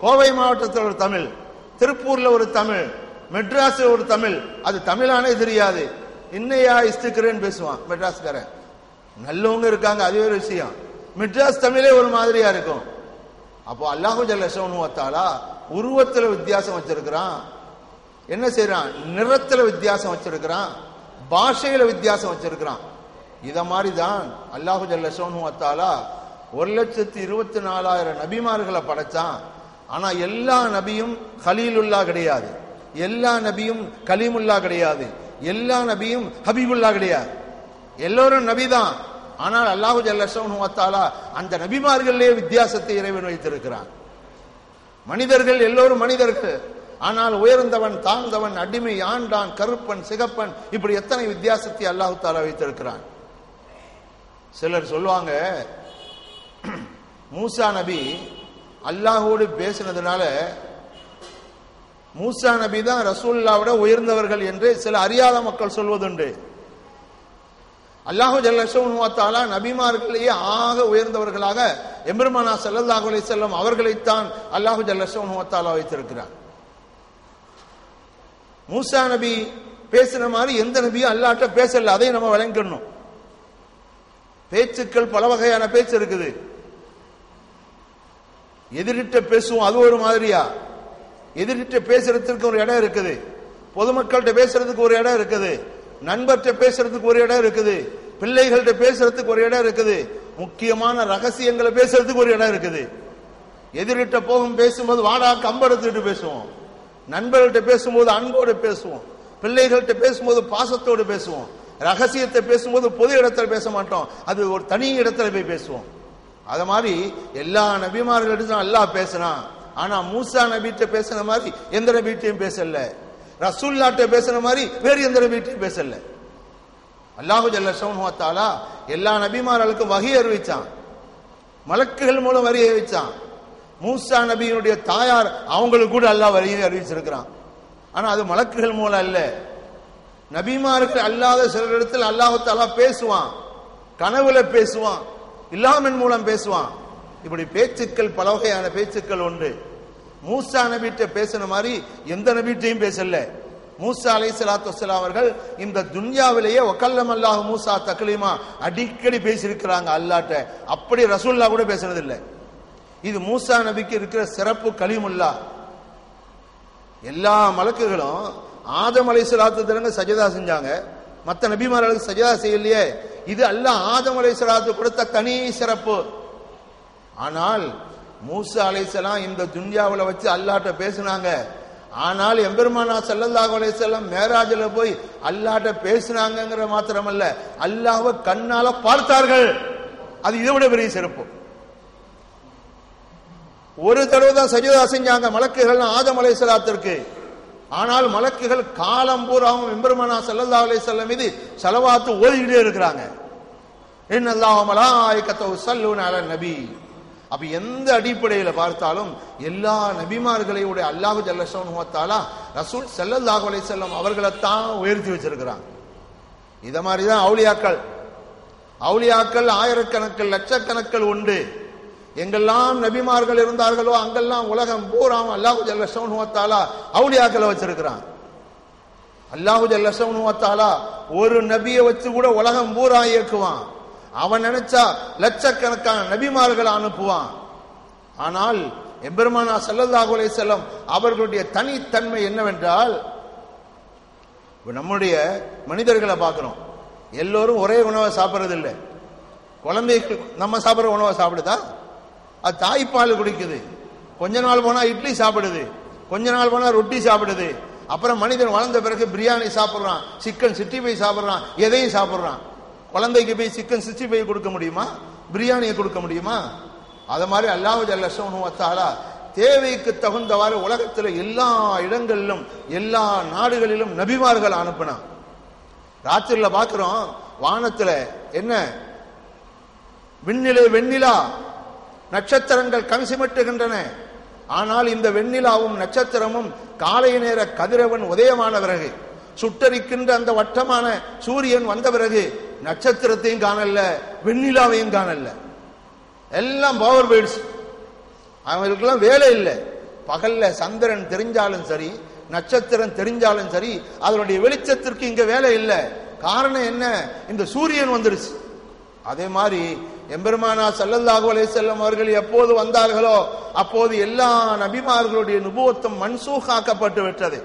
கோவை மாவட்டத்தில் ஒரு தமிழ், திருப்பூர்ல ஒரு தமிழ், மெட்ராஸ்ல ஒரு தமிழ். அது தமிழானே தெரியாது. இன்னையா இஸ்துக்கிறேன்னு பேசுவான் மெட்ராஸ்காரன். நல்லவங்க இருக்காங்க, அது ஒரு விஷயம். மெட்ராஸ் தமிழே ஒரு மாதிரியா இருக்கும். அப்போ அல்லாஹ் ஜல்லஷானஹு வ தஆலா உருவத்துல வித்தியாசம் வச்சிருக்கிறான். என்ன செய்யறான்? நிறத்துல வித்தியாசம் வச்சிருக்கிறான், பாஷையில வித்தியாசம் வச்சிருக்கிறான். இத மாதிரி தான் அல்லாஹ் ஜல்லஷானஹு வ தஆலா 1,24,000 நபிமார்களை படைச்சான். ஆனா எல்லா நபியும் கலீலுல்லா கிடையாது, எல்லா நபியும் கலீமுல்லா கிடையாது, எல்லா நபியும் ஹபீபுல்லா கிடையாது. எல்லோரும் நபிதான். ஆனால் அல்லாஹ் ஜல்லஷானஹு வ தஆலா அந்த நபிமார்களிலே வித்தியாசத்தை இறைவன் வைத்திருக்கிறான். மனிதர்கள் எல்லோரும் மனிதர்கள். ஆனால் உயர்ந்தவன், தாழ்ந்தவன், அடிமை, ஆண்டான், கருப்பன், சிகப்பன், இப்படி எத்தனை வித்தியாசத்தை அல்லாஹ் தஆலா வைத்திருக்கிறான். சிலர் சொல்லுவாங்க, மூசா நபி அல்லாஹோடு பேசினதுனால மூசா நபி தான் ரசூலுல்லாஹ்விட உயர்ந்தவர்கள் என்று சில அறியாத மக்கள் சொல்வதுண்டு. அல்லாஹ் ஜல்லஷானஹு வ தஆலா நபிமார்களிலேயே ஆக உயர்ந்தவர்களாக எம்பெருமானா ஸல்லல்லாஹு அலைஹி வஸல்லம் அவர்களைத்தான் அல்லாஹ் ஜல்லஷானஹு வ தஆலா வைத்திருக்கிறார். மூசா நபி பேசின மாதிரி எந்த நபியும் அல்லாஹ்ட்ட பேசல. அதை நம்ம விளங்கணும். பேச்சுக்கள் பல வகையான பேச்சு இருக்குது. எதிரிட்ட பேசுவோம், அது ஒரு மாதிரியா. எதிரிட்ட பேசுறதுக்கு ஒரு இடம் இருக்குது, பொதுமக்கள்கிட்ட பேசுறதுக்கு ஒரு இடம் இருக்குது, நண்பர்கிட்ட பேசுறதுக்கு ஒரு இடம் இருக்குது, பிள்ளைகள்கிட்ட பேசுறதுக்கு ஒரு இடம் இருக்குது, முக்கியமான ரகசியங்களை பேசுறதுக்கு ஒரு இடம் இருக்குது. எதிரிட்ட போகும் பேசும்போது வாடா கம்பெடுத்துட்டு பேசுவோம், நண்பர்கள்ட்ட பேசும்போது அன்போடு பேசுவோம், பிள்ளைகள்கிட்ட பேசும்போது பாசத்தோடு பேசுவோம், ரகசியத்தை பேசும்போது பொது இடத்துல பேச மாட்டோம், அது ஒரு தனி இடத்துல போய் பேசுவோம். அத மாதிரி எல்லா நபிமார்களிடம் அல்லாஹ் பேசினான். ஆனா மூசா நபிட்ட பேசின மாதிரி எந்த நபிட்டையும் பேசல, ரசூலுல்லாஹ்ட்ட பேசின மாதிரி வேறு எந்த நபிட்டையும் பேசல. அல்லாஹ் ஜல்லஷானஹு வ தஆலா எல்லா நபிமார்களுக்கும் வஹி அறிவிச்சான், மலக்குகள் மூலம் வஹி அறிவிச்சான். மூசா நபியினுடைய தாயார் அவங்களுக்கு கூட அல்லாஹ் வஹி அறிவிச்சிருக்கிறான். ஆனா அது மலக்குகள் மூலம் அல்ல. நபிமார்கள் அல்லாத சிலரிடத்தில் அல்லாஹ் தஆலா பேசுவான், கனவுல பேசுவான், இல்லாமின் மூலம் பேசுவான். இப்படி பேச்சுக்கள் பல வகையான பேச்சுக்கள் உண்டு. மூசா நபிட்ட பேசின மாதிரி எந்த நபிட்டையும் பேசல. மூசா அலைஹிஸ்ஸலாத்து வஸ்ஸலாம் அவர்கள் இந்த துன்யாவிலேயே வகல்லம் அல்லாஹ் மூசா தக்லீமா அடிக்கடி பேசியிருக்கிறாங்க அல்லாஹ்ட்ட. அப்படி ரசூலுல்லாஹ் கூட பேசுனது இல்லை. இது மூசா நபிக்கு இருக்கிற சிறப்பு கலீமுல்லா. எல்லா மலக்குகளும் ஆதம் அலைஹிஸ்ஸலாத்துக்கு சஜதா செஞ்சாங்க, மற்ற நபிமார்களுக்கு சஜதா செய்யலையே. இது அல்லாஹ் ஆதம் அலைஹிஸ்ஸலாத்து கொடுத்த தனி சிறப்பு. ஆனால் மூசா அலைஹிஸ்ஸலாம் இந்த துன்யாவுல வச்சு அல்லாஹ்ட்ட பேசினாங்க. ஆனால் எம்பெருமானா ஸல்லல்லாஹு அலைஹி வஸல்லம் மேராஜ்ல போய் அல்லாஹ்ட்ட பேசினாங்கங்கற மாத்திரமல்ல, அல்லாஹ்வை கண்ணால பார்த்தார்கள். அது இதை விட பெரிய சிறப்பு. ஒரு தடவை தான் சஜதா செஞ்சாங்க மலக்குகள் ஆதம் அலைஹிஸ்ஸலாத்திற்கு. ஆனால் மலக்குகள் காலம் பூராவும் எம்பெருமானா ஸல்லல்லாஹு அலைஹி வஸல்லம் மீது ஸலவாத் ஓதிக்கிட்டே இருக்கிறாங்க. இன்னல்லாஹு மலாயிகத்தஹு யுஸல்லூன அலன் நபி. அப்ப எந்த அடிப்படையில பார்த்தாலும் எல்லா நபிமார்களையுடைய அல்லாஹ் ஜல்லஷானஹு வ தஆலா ரசூல் ஸல்லல்லாஹு அலைஹி வஸல்லம் அவர்களைத்தான் உயர்த்தி வச்சிருக்கிறாங்க. இத மாதிரி தான் அவுலியாக்கள் ஆயிரக்கணக்கில் லட்சக்கணக்கில் உண்டு. எங்கெல்லாம் நபிமார்கள் இருந்தார்களோ அங்கெல்லாம் உலகம் பூராவும் அல்லாஹ் ஜல்லஷானஹு வ தஆலா அவுலியாக்களை வச்சிருக்கிறான். அல்லாஹ் ஜல்லஷானஹு வ தஆலா ஒரு நபியை வச்சு கூட உலகம் பூரா இயக்குவான். அவன் நினைச்சா லட்சக்கணக்கான நபிமார்களை அனுப்புவான். ஆனால் எம்பெருமானா ஸல்லல்லாஹு அலைஹி வஸல்லம் அவர்களுடைய தனித்தன்மை என்னவென்றால், நம்முடைய மனிதர்களை பார்க்கிறோம், எல்லோரும் ஒரே உணவை சாப்பிட்றது இல்லை. குழந்தைகள் நம்ம சாப்பிட்ற உணவை சாப்பிடுதா? அது தாய்ப்பால் குடிக்குது. கொஞ்ச நாள் போனா இட்லி சாப்பிடுது, கொஞ்ச நாள் போனா ரொட்டி சாப்பிடுது. அப்புறம் மனிதன் வளர்ந்த பிறகு பிரியாணி சாப்பிட்றான், சிக்கன் 65 சாப்பிட்றான், எதையும் சாப்பிட்றான். குழந்தைக்கு போய் சிக்கன் 65 கொடுக்க முடியுமா? பிரியாணியை கொடுக்க முடியுமா? அது மாதிரி அல்லாஹ் ஜல்லஷானஹு வ தஆலா தேவைக்கு தகுந்தவாறு உலகத்தில் எல்லா இடங்களிலும் எல்லா நாடுகளிலும் நபிமார்கள் அனுப்பினான். ராத்திரில பார்க்கிறோம், வானத்துல என்ன விண்ணிலே வெண்ணிலா நட்சத்திரங்கள் கண்சிமிட்டுகின்றன. ஆனால் இந்த வெண்ணிலாவும் நட்சத்திரமும் காலை நேர கதிரவன் உதயமான பிறகு, சுட்டரிக்கின்ற அந்த வட்டமான சூரியன் வந்த பிறகு நட்சத்திரத்தையும் காணல, வெண்ணிலாவையும் காணல. எல்லாம் பவர் பேர்ட்ஸ். அவங்களுக்கெல்லாம் வேலை இல்லை. பகல்ல சந்திரன் தெரிஞ்சாலும் சரி, நட்சத்திரம் தெரிஞ்சாலும் சரி, அதனுடைய வெளிச்சத்திற்கு இங்க வேலை இல்லை. காரணம் என்ன? இந்த சூரியன் வந்துருச்சு. அதே மாதிரி எம்பெருமானா ஸல்லல்லாஹு அலைஹி வஸல்லம் அவர்கள் எப்போது வந்தார்களோ அப்போது எல்லா நபிமார்களுடைய நுபுவத்தும் மன்சூகாக்கப்பட்டு விட்டது.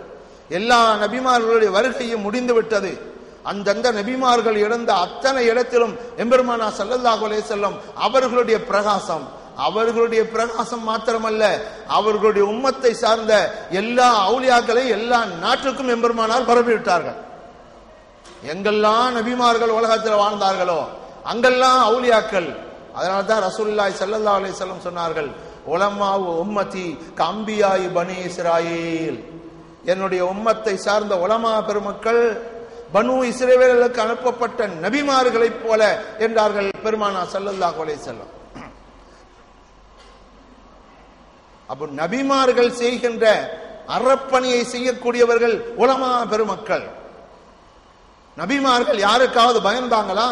எல்லா நபிமார்களுடைய வருகையும் முடிந்து விட்டது. அந்தந்த நபிமார்கள் இறந்த அத்தனை இடத்திலும் எம்பெருமானா ஸல்லல்லாஹு அலைஹி வஸல்லம் அவர்களுடைய பிரகாசம் மாத்திரமல்ல, அவர்களுடைய உம்மத்தை சார்ந்த எல்லா அவுலியாக்களை எல்லா நாட்டுக்கும் எம்பெருமானார் பரப்பிவிட்டார்கள். எங்கெல்லாம் நபிமார்கள் உலகத்தில் வாழ்ந்தார்களோ அங்கெல்லாம் அவுலியாக்கள். அதனால தான் ரசூலுல்லாஹி ஸல்லல்லாஹு அலைஹி வஸல்லம் சொன்னார்கள், உலமாஉ உம்மதி கஅம்பியாஇ பனி இஸ்ராயீல். என்னுடைய உம்மத்தை சார்ந்த உலமா பெருமக்கள் பனு இஸ்ரவேலுக்கு அனுப்பப்பட்ட நபிமார்களைப் போல என்றார்கள் பெருமானா ஸல்லல்லாஹு அலைஹி வஸல்லம். அப்ப நபிமார்கள் செய்கின்ற அறப்பணியை செய்யக்கூடியவர்கள் உலமா பெருமக்கள். நபிமார்கள் யாருக்காவது பயந்தாங்களா?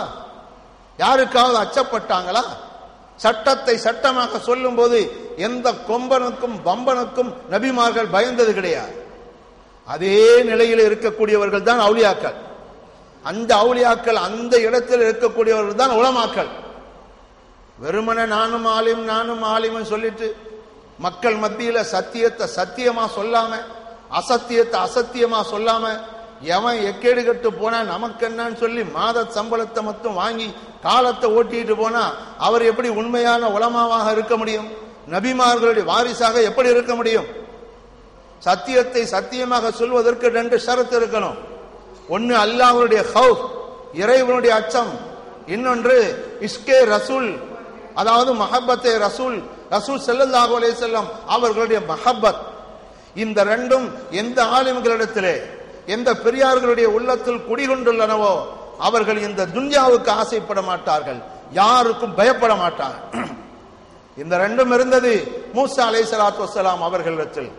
யாருக்காவது அச்சப்பட்டாங்களா? சட்டத்தை சட்டமாக சொல்லும் போது எந்த கொம்பனுக்கும் பம்பனுக்கும் நபிமார்கள் பயந்தது கிடையாது. அதே நிலையில் இருக்கக்கூடியவர்கள் தான் அவுலியாக்கள். அந்த அவுலியாக்கள் அந்த இடத்தில் இருக்கக்கூடியவர்கள் தான் உலமாக்கள். வெறுமனே நானும் ஆலிம் சொல்லிட்டு மக்கள் மத்தியில சத்தியத்தை சத்தியமா சொல்லாம, அசத்தியத்தை அசத்தியமா சொல்லாம, எவன் எக்கேடு கட்டு போனா நமக்கு என்னன்னு சொல்லி மாத சம்பளத்தை மட்டும் வாங்கி காலத்தை ஓட்டிட்டு போனா அவர் எப்படி உண்மையான உலமாவாக இருக்க முடியும்? நபிமார்களுடைய வாரிசாக எப்படி இருக்க முடியும்? சத்தியத்தை சத்தியமாக சொல்வதற்கு 2 ஷரத்து இருக்கணும். ஒன்னு அல்லாஹ்வுடைய ஹவுஃப், இறைவனுடைய அச்சம். இன்னொன்று இஸ்கே ரசூல், அதாவது மஹப்பத்தே ரசூல் ஸல்லல்லாஹு அலைஹி வஸல்லம் அவர்களுடைய மஹப்பத். இந்த 2ம் எந்த ஆலிம்களிடத்திலே எந்த பெரியார்களுடைய உள்ளத்தில் குடிகொண்டுள்ளனவோ அவர்கள் இந்த துன்யாவுக்கு ஆசைப்பட மாட்டார்கள், யாருக்கும் பயப்பட மாட்டார்கள். இந்த 2ம் இருந்தது மூசா அலைஹிஸ்ஸலாத்து வஸ்ஸலாம் அவர்களிடத்தில்.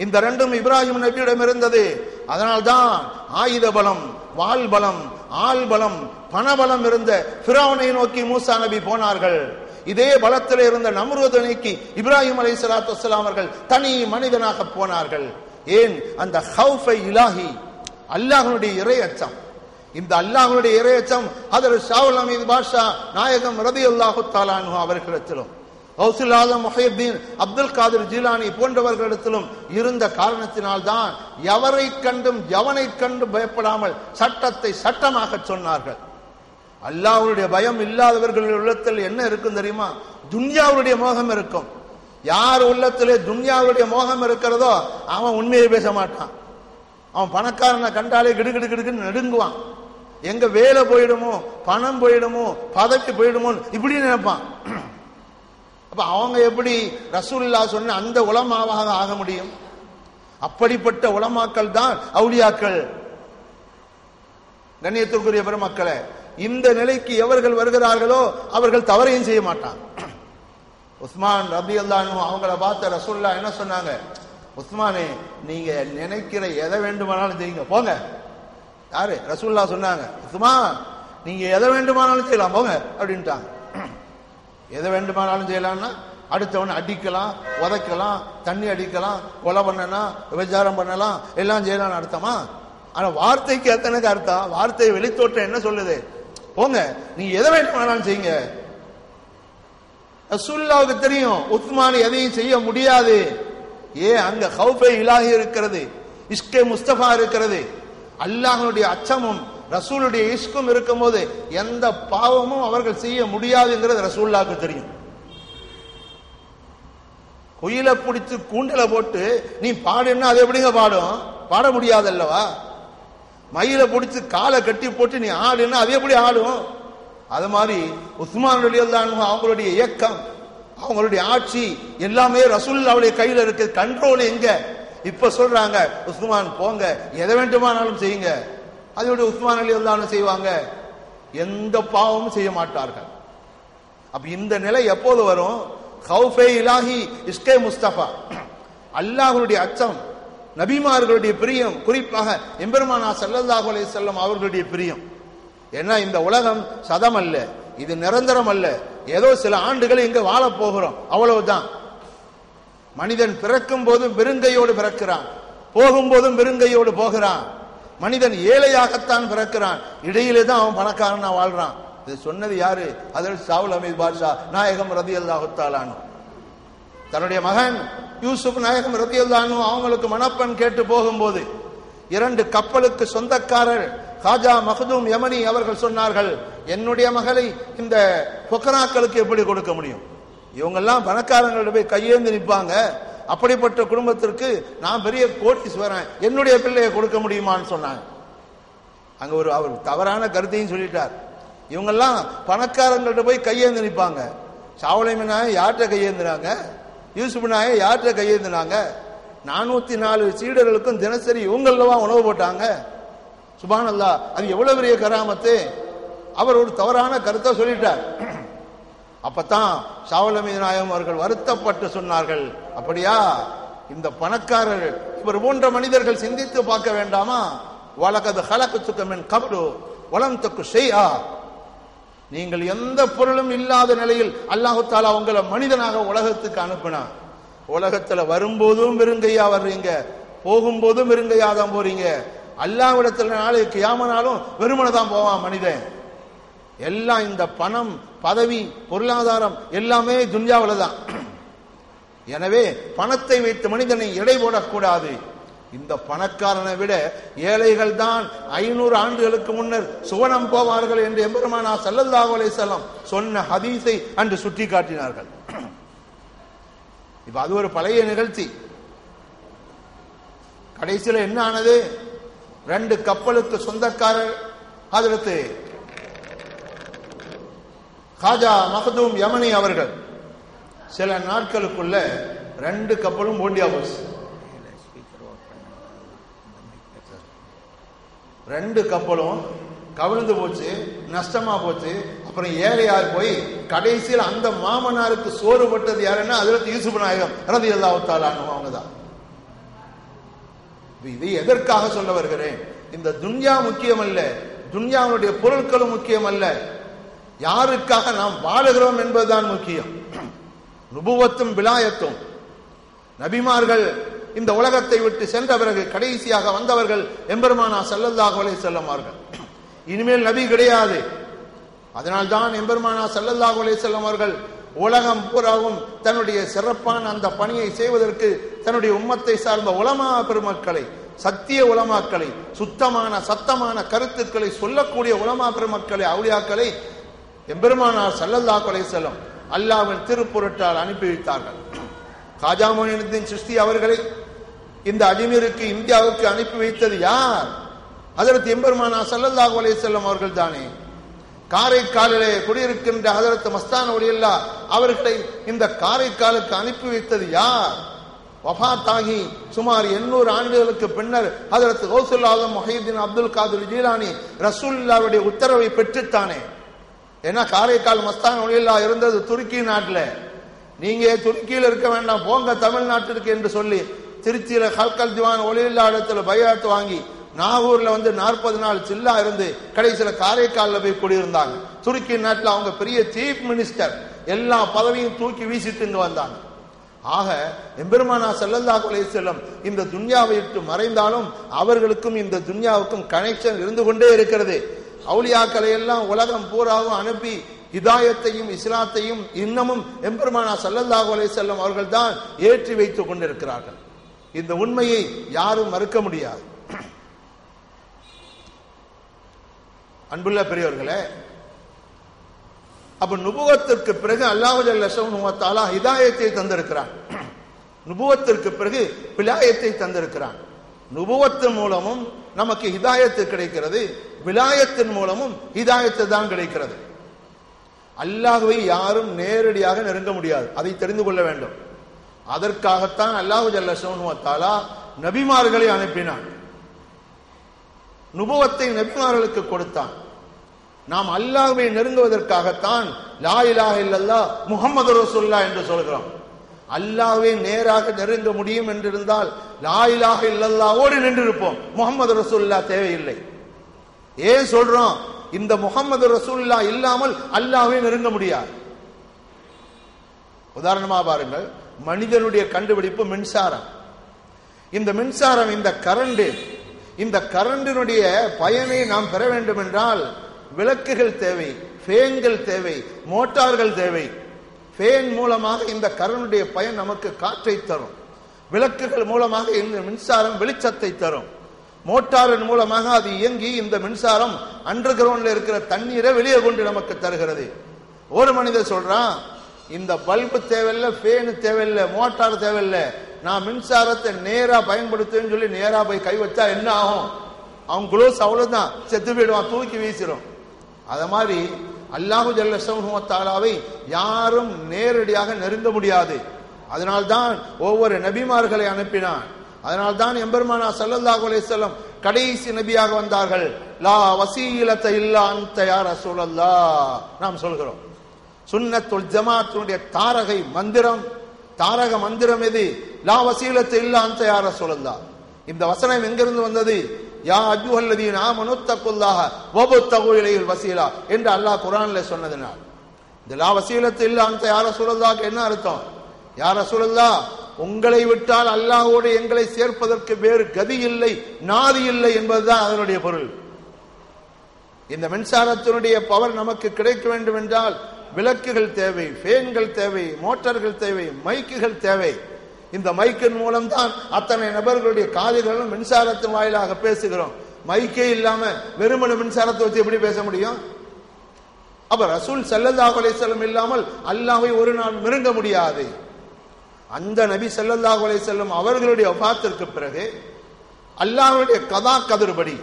இந்த 2ம் இப்ராஹிம் நபியிடம் இருந்தது. அதனால்தான் ஆயுத பலம், வாள் பலம், ஆள் பலம், பணபலம் இருந்த ஃபிரௌனை நோக்கி மூசா நபி போனார்கள். இதே பலத்தில் இருந்த நம்ரூதை நோக்கி இப்ராஹிம் அலைஹிஸ்ஸலாத்து வஸ்ஸலாம் அவர்கள் தனி மனிதனாக போனார்கள். ஏன்? அந்த ஹவுஃபை இலாஹி, அல்லாஹ்வுடைய இறை அச்சம். இந்த அல்லாஹ்வுடைய இறை அச்சம் ஹஜ்ரத் ஷாவுல் ஹமீத் பாஷா நாயகம் ரலியல்லாஹு தஆலா அன்ஹு அவர்களிடத்திலும் கௌசுல் ஆலம் முஹையீன் அப்துல் காதிர் ஜீலானி போன்றவர்களிடத்திலும் இருந்த காரணத்தினால்தான் எவரை கண்டும் எவனை கண்டும் பயப்படாமல் சட்டத்தை சட்டமாக சொன்னார்கள். அல்லாஹ்வுடைய பயம் இல்லாதவர்கள் உள்ளத்தில் என்ன இருக்கும் தெரியுமா? துன்யாவுடைய மோகம் இருக்கும். யார் உள்ளத்திலே துன்யாவுடைய மோகம் இருக்கிறதோ அவன் உண்மையை பேச மாட்டான். அவன் பணக்காரனை கண்டாலே கிடுகிடு கிடுக்குன்னு நடுங்குவான். எங்க வேலை போயிடுமோ, பணம் போயிடுமோ, பதவி போயிடுமோ இப்படி நினைப்பான். அப்ப அவங்க எப்படி ரசூலுல்லாஹ் சொன்ன அந்த உலமாவாக ஆக முடியும்? அப்படிப்பட்ட உலமாக்கள் தான் அவுலியாக்கள். கண்ணியத்திற்குரிய பெருமக்களே, இந்த நிலைக்கு எவர்கள் வருகிறார்களோ அவர்கள் தவறையும் செய்ய மாட்டாங்க. உஸ்மான் ரலியல்லாஹு அன்ஹு அவங்கள பார்த்த ரசூலுல்லாஹ் என்ன சொன்னாங்க? உஸ்மானே, நீங்க நினைக்கிற எதை வேண்டுமானாலும் செய்யுங்க, போங்க. யாரு? ரசூலுல்லாஹ் சொன்னாங்க, உஸ்மான் நீங்க எதை வேண்டுமானாலும் செய்யலாம், போங்க அப்படின்ட்டாங்க. எதை வேண்டுமானாலும் செய்யலாம்னா அடுத்தவன் அடிக்கலாம், உதைக்கலாம், தண்ணி அடிக்கலாம், கொலை பண்ணலாம், விபச்சாரம் பண்ணலாம், எல்லாம் செய்யலாம் அர்த்தமா? ஆனா வார்த்தைக்கு எத்தனைக்கு அர்த்தம்? வார்த்தை வெளித்தோட்டம் என்ன சொல்லுது? போங்க, நீங்க எதை வேண்டுமானாலும் செய்யுங்க. ரசூலுல்லாஹ்வுக்கு தெரியும் உஸ்மான் எதையும் செய்ய முடியாது. அங்க ஹௌஃபே இலாஹி இருக்கிறது, இஷ்கே முஸ்தபா இருக்கிறது. அல்லாஹ்வுடைய அச்சமும் ரசூலுடைய இஷ்கும் இருக்கும்போது எந்த பாவமும் அவர்கள் செய்ய முடியாதுங்கிறது ரசூலுல்லாஹ்வுக்கு தெரியும். குயில பிடிச்சு கூண்டல போட்டு நீ பாடுன்னா அது எப்படிங்க பாடும்? பாட முடியாது அல்லவா? மயில பிடிச்சு காலை கட்டி போட்டு நீ ஆடுன்னா அது எப்படி ஆடும்? அது மாதிரி உஸ்மான் ரலியல்லாஹு அன்ஹு அவங்களுடைய இயக்கம், அவங்களுடைய ஆட்சி எல்லாமே ரசூலுல்லாஹ்வுடைய கையில இருக்கு. கண்ட்ரோல் எங்க? இப்ப சொல்றாங்க உஸ்மான் போங்க, எதை வேண்டுமானாலும் செய்யுங்க. அதோட உஸ்மான் ரலியல்லாஹு அன்ஹு செய்வாங்க? எந்த பாவமும் செய்ய மாட்டார்கள். அப்ப இந்த நிலை எப்போது வரும்? ஹௌஃபே இலாஹி இஷ்கே முஸ்தபா, அல்லாஹ்வுடைய அச்சம், நபிமார்களுடைய பிரியம், குறிப்பாக எம்பெருமானார் ஸல்லல்லாஹு அலைஹி வஸல்லம் அவர்களுடைய பிரியம். ஏன்னா இந்த உலகம் சதம் அல்ல, இது நிரந்தரம் அல்ல. ஏதோ சில ஆண்டுகள் இங்க வாழ போகிறோம், அவ்வளவுதான். மனிதன் பிறக்கும் போதும் பெருங்கையோடு பிறக்கிறான், போகும்போதும் பெருங்கையோடு போகிறான். மனிதன் ஏழையாகத்தான் பிறக்கிறான், இடையிலே தான் அவன் பணக்காரனா வாழ்றான். இது சொன்னது யாரு? ஹஜ்ரத் ஷாவுல் ஹமீத் பாட்ஷா நாயகம் ரலியல்லாஹு தஆலா அன்ஹு. தன்னுடைய மகன் யூசுப் நாயகம் ரலியல்லாஹு அன்ஹு அவங்களுக்கு மணப்பெண் கேட்டு போகும்போது 2 கப்பலுக்கு சொந்தக்காரர் காஜா மக்தூம் யமனி அவர்கள் சொன்னார்கள், என்னுடைய மகளை இந்த ஃபுகராக்களுக்கு எப்படி கொடுக்க முடியும்? இவங்கெல்லாம் பணக்காரங்களோட போய் கையேந்து நிற்பாங்க, அப்படிப்பட்ட குடும்பத்திற்கு நான் பெரிய கோடீஸ்வரன், என்னுடைய பிள்ளையை கொடுக்க முடியுமான்னு சொன்னாங்க. அங்க அவர் தவறான கருத்தையும் சொல்லிட்டார். இவங்கெல்லாம் பணக்காரங்கள்ட்ட போய் கையேந்து நிற்பாங்க. ஷாவுல் நாயகம் யார்கிட்ட கையேந்துனாங்க? யூசுப் நாயகம் யார்கிட்ட கையேந்துனாங்க? 404 சீடர்களுக்கும் தினசரி இவங்களவா உணவு போட்டாங்க. சுப்ஹானல்லாஹ், அது எவ்வளவு பெரிய கராமத்து! அவர் ஒரு தவறான கருத்தை சொல்லிட்டார். அப்பதான் ஷாவுல் நாயகம் அவர்கள் வருத்தப்பட்டு சொன்னார்கள், அப்படியா? இந்த பணக்காரர் இவர் போன்ற மனிதர்கள் சிந்தித்து பார்க்க வேண்டாமா? வலகத் ஹலக்துக மின் கப்லு வலம் தக்கு ஷைஆ, நீங்கள் எந்த பொருளும் இல்லாத நிலையில் அல்லாஹ் தஆலா உங்களை மனிதனாக உலகத்துக்கு அனுப்பினார். உலகத்துல வரும்போதும் வெறுங்கையா வர்றீங்க, போகும்போதும் வெறுங்கையா தான் போறீங்க. அல்லாஹ்விடத்துல நாளைக்கு கியாமனாலும் வெறுமனை தான் போவான் மனிதன். எல்லாம் இந்த பணம், பதவி, பொருளாதாரம் எல்லாமே துன்யாவுல தான். எனவே பணத்தை வைத்து மனிதனை எடை போடக்கூடாது. இந்த பணக்காரனை விட ஏழைகள் தான் 500 ஆண்டுகளுக்கு முன்னர் சுவனம் போவார்கள் என்று எம்பெருமானார் ஸல்லல்லாஹு அலைஹி வஸல்லம் சொன்ன ஹதீஸை அன்று சுட்டி காட்டினார்கள். இப்ப அது ஒரு பழைய நிகழ்ச்சி. கடைசியில் என்ன ஆனது? 2 கப்பலுக்கு சொந்தக்காரர் ஹஜ்ரத் காஜா மக்தூம் யமனி அவர்கள் சில நாட்களுக்குள்ள 2 கப்பலும் போண்டியா போச்சு. 2 கப்பலும் கவிழ்ந்து போச்சு, நஷ்டமா போச்சு. அப்புறம் ஏழையார் போய் கடைசியில் அந்த மாமனாருக்கு சோறு பட்டது யாருன்னா ஹஜ்ரத் யூசுப் நாயகம் ரலியல்லாஹு தஆலா அன்ஹு அவங்கதான். இது எதற்காக சொல்ல வருகிறேன்? இந்த துன்யா முக்கியம் அல்ல, துன்யாவுடைய பொருட்களும் முக்கியம் அல்ல, யாருக்காக நாம் வாழுகிறோம் என்பதுதான் முக்கியம். நுபுவத்தும் விலாயத்தும், நபிமார்கள் இந்த உலகத்தை விட்டு சென்ற பிறகு கடைசியாக வந்தவர்கள் எம்பெருமானார் ஸல்லல்லாஹு அலைஹி வஸல்லம் அவர்கள். இனிமேல் நபி கிடையாது. அதனால்தான் எம்பெருமானார் ஸல்லல்லாஹு அலைஹி வஸல்லம் அவர்கள் உலகம் பூராவும் தன்னுடைய சிறப்பான அந்த பணியை செய்வதற்கு தன்னுடைய உம்மத்தை சார்ந்த உலமா பெருமக்களை, சத்திய உலமாக்களை, சுத்தமான சத்தமான கருத்துக்களை சொல்லக்கூடிய உலமா பெருமக்களை, அவுலியாக்களை எம்பெருமானார் ஸல்லல்லாஹு அலைஹி வஸல்லம் அல்லாஹ்வின் திருப்பொருட்டால் அனுப்பி வைத்தார்கள். காஜா மொயினுத்தீன் சிஸ்தி அவர்களை இந்த அஜ்மீருக்கு இந்தியாவுக்கு அனுப்பி வைத்தது யார்? ஹஜ்ரத் எம்பெருமானா ஸல்லல்லாஹு அலைஹி வஸல்லம் அவர்கள் தானே. காரைக்காலிலே குடியிருக்கின்ற ஹஜ்ரத் மஸ்தான் வலியல்லாஹ் அவர்களை இந்த காரைக்காலுக்கு அனுப்பி வைத்தது யார்? வஃபாத்தாகி சுமார் 800 ஆண்டுகளுக்கு பின்னர் ஹஜ்ரத் கௌசுல் ஆலம் முஹையீன் அப்துல் காதிர் ஜீலானி ரசூலுல்லாஹ்வுடைய உத்தரவை பெற்றுத்தானே. ஏன்னா காரைக்கால் மஸ்தான் வலியல்லாஹ் இருந்தது துருக்கி நாட்டில். நீங்க துருக்கியில் இருக்க வேண்டாம், போங்க தமிழ்நாட்டிற்கு என்று சொல்லி திருச்சியில ஹல்கல் திவான் ஒலியில்லா இடத்துல பையாத்து வாங்கி நாகூர்ல 40 நாள் சில்லா இருந்து கடைசியில காரைக்கால்ல போய் குடியிருந்தாங்க. துருக்கி நாட்டில் அவங்க பெரிய சீஃப் மினிஸ்டர், எல்லா பதவியும் தூக்கி வீசிட்டு வந்தாங்க. ஆக எம்பெருமானா ஸல்லல்லாஹு அலைஹி வஸல்லம் இந்த துன்யாவை விட்டு மறைந்தாலும் அவர்களுக்கும் இந்த துன்யாவுக்கும் கனெக்ஷன் இருந்து கொண்டே இருக்கிறது. அவுலியாக்களை எல்லாம் உலகம் பூராவும் அனுப்பி ஹிதாயத்தையும் இஸ்லாத்தையும் இன்னமும் எம்பெருமானா ஸல்லல்லாஹு அலைஹி வஸல்லம் அவர்கள் தான் ஏற்றி வைத்துக் கொண்டிருக்கிறார்கள். இந்த உண்மையை யாரும் மறுக்க முடியாது. அன்புள்ள பெரியவர்களே, அப்ப நுபுவத்திற்கு பிறகு அல்லாஹ் ஜல்ல ஷஅனுஹு வ தஆலா ஹிதாயத்தை தந்திருக்கிறான். நுபுவத்திற்கு பிறகு விலாயத்தை தந்திருக்கிறான். நுபுவத்தின் மூலமும் நமக்கு ஹிதாயத்து கிடைக்கிறது, விலாயத்தின் மூலமும் ஹிதாயத்து தான் கிடைக்கிறது. அல்லாஹ்வை யாரும் நேரடியாக நெருங்க முடியாது, அதை தெரிந்து கொள்ள வேண்டும். அதற்காகத்தான் அல்லாஹ் ஜல்ல ஷஅனுஹு வ தஆலா நபிமார்களை அனுப்பினான். நுபுவத்தை நபிமார்களுக்கு கொடுத்தான். நாம் அல்லாஹ்வை நெருங்குவதற்காகத்தான் லா இலாஹ இல்லல்லாஹ் முஹம்மது ரசூலுல்லாஹ் என்று சொல்கிறோம். அல்லாஹ்வை நேராக நெருங்க முடியும் என்றிருந்தால் லா இலாஹ இல்லல்லாஹ்வோடு நின்றிருப்போம், முஹம்மது ரசூலுல்லாஹ் தேவையில்லை. ஏன் சொல்றோம்? இந்த முஹம்மது ரசூலுல்லாஹ் இல்லாமல் அல்லாஹ்வை நெருங்க முடியாது. உதாரணமா பாருங்கள், மனிதனுடைய கண்டுபிடிப்பு மின்சாரம். இந்த மின்சாரம், இந்த கரண்ட், இந்த கரண்டினுடைய பயனை நாம் பெற வேண்டும் என்றால் விளக்குகள் தேவை, ஃபேன்கள் தேவை, மோட்டார்கள் தேவை. ஃபேன் மூலமாக இந்த கரண்டுடைய பயன் நமக்கு காற்றை தரும். விளக்குகள் மூலமாக இந்த மின்சாரம் வெளிச்சத்தை தரும். மோட்டாரின் மூலமாக அது இயங்கி இந்த மின்சாரம் அண்டர் கிரவுண்ட்ல இருக்கிற தண்ணீரை வெளியே கொண்டு நமக்கு தருகிறது. ஒரு மனிதர் சொல்றான், இந்த பல்பு தேவையில்லை, ஃபேனு தேவையில்லை, மோட்டார் தேவையில்லை, நான் மின்சாரத்தை நேரா பயன்படுத்துவேன்னு சொல்லி நேரா போய் கை வச்சா என்ன ஆகும்? அவன் குளோஸ் அவ்வளவுதான், செத்து போயிடுவான், தூக்கி வீசிடும். அத மாதிரி அல்லாஹு ஜல்ல ஷஅனுஹு வ தஆலாவை யாரும் நேரடியாக நெருங்க முடியாது. அதனால்தான் ஒவ்வொரு நபிமார்களை அனுப்பினான். அதனால்தான் எம்பெருமானா ஸல்லல்லாஹு அலைஹி வஸல்லம் கடைசி நபியாக வந்தார்கள். லா வசீலத இல்லா அன்த யா ரசூலல்லாஹ் நாம் சொல்கிறோம். சுன்னத்துல் ஜமாஅத்துடைய தாரகை மந்திரம், தாரக மந்திரம் எது? லா வசீலத இல்லா அன்த யா ரசூலல்லாஹ். இந்த வசனம் எங்கிருந்து வந்தது? யா அய்யுஹல்லதீன ஆமனு தக்குல்லாஹ வபுத்தகு இலைஹில் வசீலா என்று அல்லாஹ் குர்ஆன்ல சொன்னதனால் இந்த லா வசீலத இல்லா அன்த யா ரசூலல்லாஹ் என்ன அர்த்தம்? யா ரசூலல்லாஹ், உங்களை விட்டால் அல்லாஹ்வோடு எங்களை சேர்ப்பதற்கு வேறு கதி இல்லை, நாதி இல்லை என்பதுதான் அதனுடைய பொருள். இந்த மின்சாரத்தினுடைய பவர் நமக்கு கிடைக்க வேண்டும் என்றால் விளக்குகள் தேவை, ஃபேன்கள் தேவை, மோட்டார்கள் தேவை, மைக்குகள் தேவை. இந்த மைக்கின் மூலம் தான் அத்தனை நபர்களுடைய காதுகளும் மின்சாரத்தின் வாயிலாக பேசுகிறோம். மைக்கே இல்லாம வெறுமனே மின்சாரத்தை வச்சு எப்படி பேச முடியும்? அப்ப ரசூல் ஸல்லல்லாஹு அலைஹி வஸல்லம் இல்லாமல் அல்லாஹ்வை ஒரு நாள் நெருங்க முடியாது. அந்த நபி ஸல்லல்லாஹு அலைஹி வஸல்லம் அவர்களுடைய வஃபாத்திற்கு பிறகு அல்லாஹ்வுடைய கதா கதிர்படி,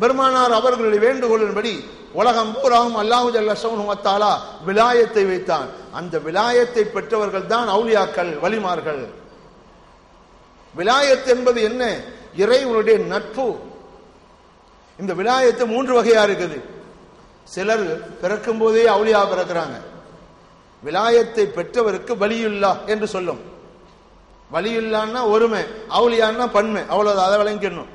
பெருமானார் அவர்களுடைய வேண்டுகோளின்படி உலகம் பூராவும் அல்லாஹு ஜல்ல ஷஅனுஹு வ தஆலா விலாயத்தை வைத்தான். அந்த விலாயத்தை பெற்றவர்கள் தான் அவுலியாக்கள், வலிமார்கள். விலாயத் என்பது என்ன? இறைவனுடைய நட்பு. இந்த விலாயத்து 3 வகையா இருக்குது. சிலர் பிறக்கும் போதே அவுலியா பிறக்கிறாங்க. விலாயத்தை பெற்றவருக்கு வலியுல்லா என்று சொல்லும். வலியுல்லான்னா ஒருமை, அவுலியான்னா பன்மை, அவ்வளவு அதை விளங்கிடணும்.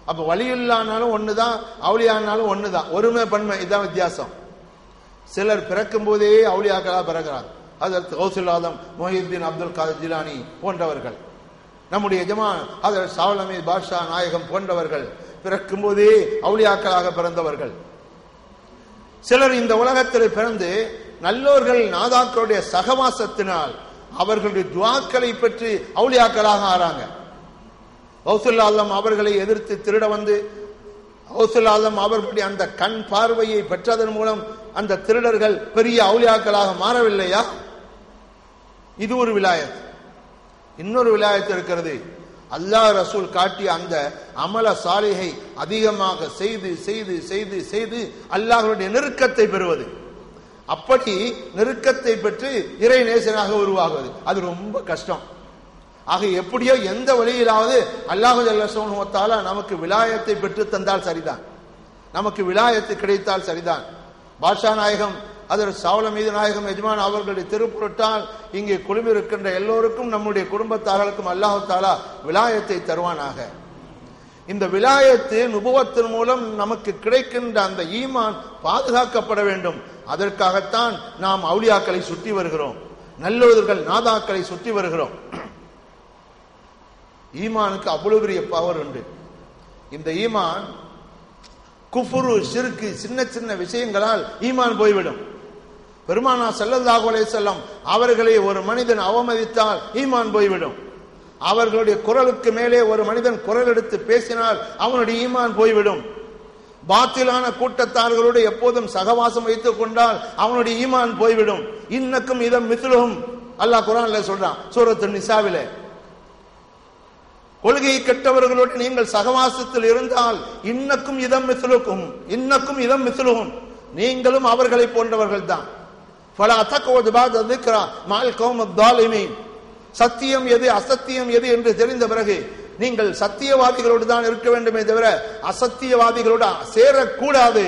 அப்ப வலியுல்லானாலும் ஒண்ணுதான், அவுலியானாலும் ஒண்ணுதான், ஒருமை பன்மை, இதுதான் வித்தியாசம். சிலர் பிறக்கும் போதே அவுலியாக்களா பிறக்கிறாங்க. ஹஜ்ரத் கௌசுல் ஆலம் முஹையீன் அப்துல் காதிர் ஜீலானி போன்றவர்கள், நம்முடைய எஜமான் ஹஜ்ரத் ஷாவுல் பாட்ஷா நாயகம் போன்றவர்கள் பிறக்கும் போதே அவுலியாக்களாக பிறந்தவர்கள். சிலர் இந்த உலகத்தில் பிறந்து நல்லோர்கள் நாதாக்களுடைய சகவாசத்தினால் அவர்களுடைய துஆக்களை பெற்று அவுலியாக்களாக ஆறாங்க. கௌசுல் ஆலம் அவர்களை எதிர்த்து திருட வந்து கௌசுல் ஆலம் அவர்களுடைய அந்த கண் பார்வையை பெற்றதன் மூலம் அந்த திருடர்கள் பெரிய அவுலியாக்களாக மாறவில்லையா? இது ஒரு விலாயத். இன்னொரு விலாயத்து இருக்கிறது. அல்லாஹ் ரசூல் காட்டிய அந்த அமல சாலிஹை அதிகமாக செய்து செய்து செய்து செய்து அல்லாஹ்வுடைய நெருக்கத்தை பெறுவது. அப்படி நெருக்கத்தை பெற்று இறை நேசனாக உருவாகுவது அது ரொம்ப கஷ்டம். ஆக எப்படியோ எந்த வழியிலாவது அல்லாஹ் ஜல்ல ஷஅனுஹு வ தஆலா நமக்கு விலாயத்தை பெற்று தந்தால் சரிதான், நமக்கு விலாயத்து கிடைத்தால் சரிதான். பாஷா நாயகம் அதற்கு சாவல மீது நாயகம் எஜமான் அவர்களுடைய திருப்பொருட்டால் இங்கே குழுமிருக்கின்ற எல்லோருக்கும் நம்முடைய குடும்பத்தார்களுக்கும் அல்லாஹ் தஆலா விலாயத்தை தருவானாக. இந்த விலாயத்து நுபுவத்தின் மூலம் நமக்கு கிடைக்கின்ற அந்த ஈமான் பாதுகாக்கப்பட வேண்டும். அதற்காகத்தான் நாம் அவுலியாக்களை சுற்றி வருகிறோம், நல்லோர்கள் நாதாக்களை சுற்றி வருகிறோம். ஈமானுக்கு அவ்வளவு பெரிய பவர் உண்டு. இந்த ஈமான் குஃபுரு ஷிர்கு சின்ன சின்ன விஷயங்களால் ஈமான் போய்விடும். பெருமானார் ஸல்லல்லாஹு அலைஹி வஸல்லம் அவர்களை ஒரு மனிதன் அவமதித்தால் ஈமான் போய்விடும். அவர்களுடைய குரலுக்கு மேலே ஒரு மனிதன் குரல் எடுத்து பேசினால் அவனுடைய ஈமான் போய்விடும். பாத்திலான கூட்டத்தார்களோடு எப்போதும் சகவாசம் வைத்துக் கொண்டால் அவனுடைய ஈமான் போய்விடும். இன்னக்கும் இதம் மித்லுஹும் அல்லாஹ் குர்ஆன்ல சொல்றான், சூரத்து நிசாவிலே. கொள்கை கெட்டவர்களோடு நீங்கள் சகவாசத்தில் இருந்தால் இன்னக்கும் இதம் மித்லுக்கும், இன்னக்கும் இதம் மித்லுஹும், நீங்களும் அவர்களை போன்றவர்கள் தான். ஃபலா தக்வது பஅத ذிக்ரா மஅல் கௌமித் ஸாலிமீன், சத்தியம் எது அசத்தியம் எது என்று தெரிந்த பிறகு நீங்கள் சத்தியவாதிகளோடு தான் இருக்க வேண்டுமே தவிர அசத்தியவாதிகளோடு சேரக்கூடாது.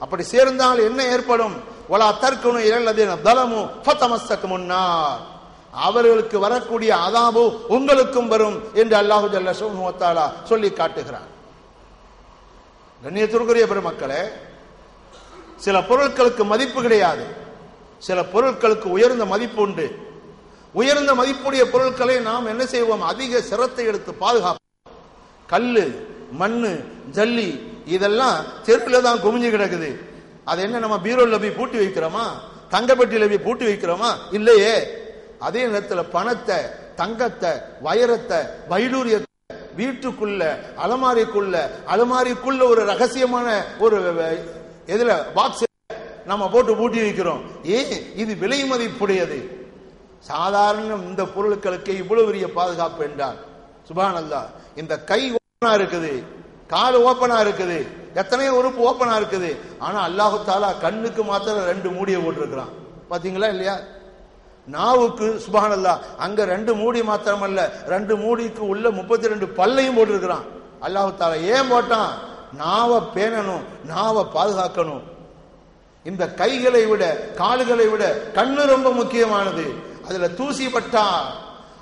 அப்படி சேர்ந்தால் என்ன ஏற்படும்? வலா தர்குனு இலல்லதீன ஸலமு ஃபதமஸ்ஸகுமுன் நார், அவர்களுக்கு வரக்கூடிய அதாபு உங்களுக்கும் வரும் என்று அல்லாஹ் ஜல்ல ஷஅனுஹு வ தஆலா சொல்லி காட்டுகிறார். கண்ணியத்திற்குரிய பெருமக்களே, சில பொருட்களுக்கு மதிப்பு கிடையாது, சில பொருட்களுக்கு உயர்ந்த மதிப்பு உண்டு. உயர்ந்த மதிப்புடைய பொருட்களை நாம் என்ன செய்வோம்? அதிக சிரத்தை எடுத்து பாதுகாப்போம். கல்லு, மண்ணு, ஜல்லி இதெல்லாம் தெருவில் தான் குமிஞ்சு கிடக்குது. அது என்ன நம்ம பீரோல போய் பூட்டி வைக்கிறோமா? தங்கப்பெட்டியில போய் பூட்டி வைக்கிறோமா? இல்லையே. அதே நேரத்தில் பணத்தை, தங்கத்தை, வைரத்தை, வைடூரியத்தை வீட்டுக்குள்ள அலமாரிக்குள்ள ஒரு ரகசியமான ஒரு எதுல பாக்ஸ் நம்ம போட்டு பூட்டி வைக்கிறோம். ஏன்? இது விலை மதிப்புடையது. சாதாரண இந்த பொருட்களுக்கு இவ்வளவு பெரிய பாதுகாப்பு என்றால் சுப்ஹானல்லாஹ். இந்த கை ஓப்பனா இருக்குது, கால் ஓப்பனா இருக்குது, எத்தனையோ உறுப்பு ஓப்பனா இருக்குது. ஆனா அல்லாஹ் தஆலா கண்ணுக்கு மாத்திரம் 2 மூடியை போட்டிருக்கிறான். பாத்தீங்களா இல்லையா? நாவுக்கு சுப்ஹானல்லாஹ் அங்க 2 மூடி மாத்திரமல்ல, 2 மூடிக்கு உள்ள 32 பல்லையும் போட்டிருக்கிறான். அல்லாஹ் தஆலா ஏன் போட்டான்? நாவை பேணணும், நாவை பாதுகாக்கணும். இந்த கைகளை விட கால்களை விட கண்ணு ரொம்ப முக்கியமானது. அதுல தூசி பட்டால்,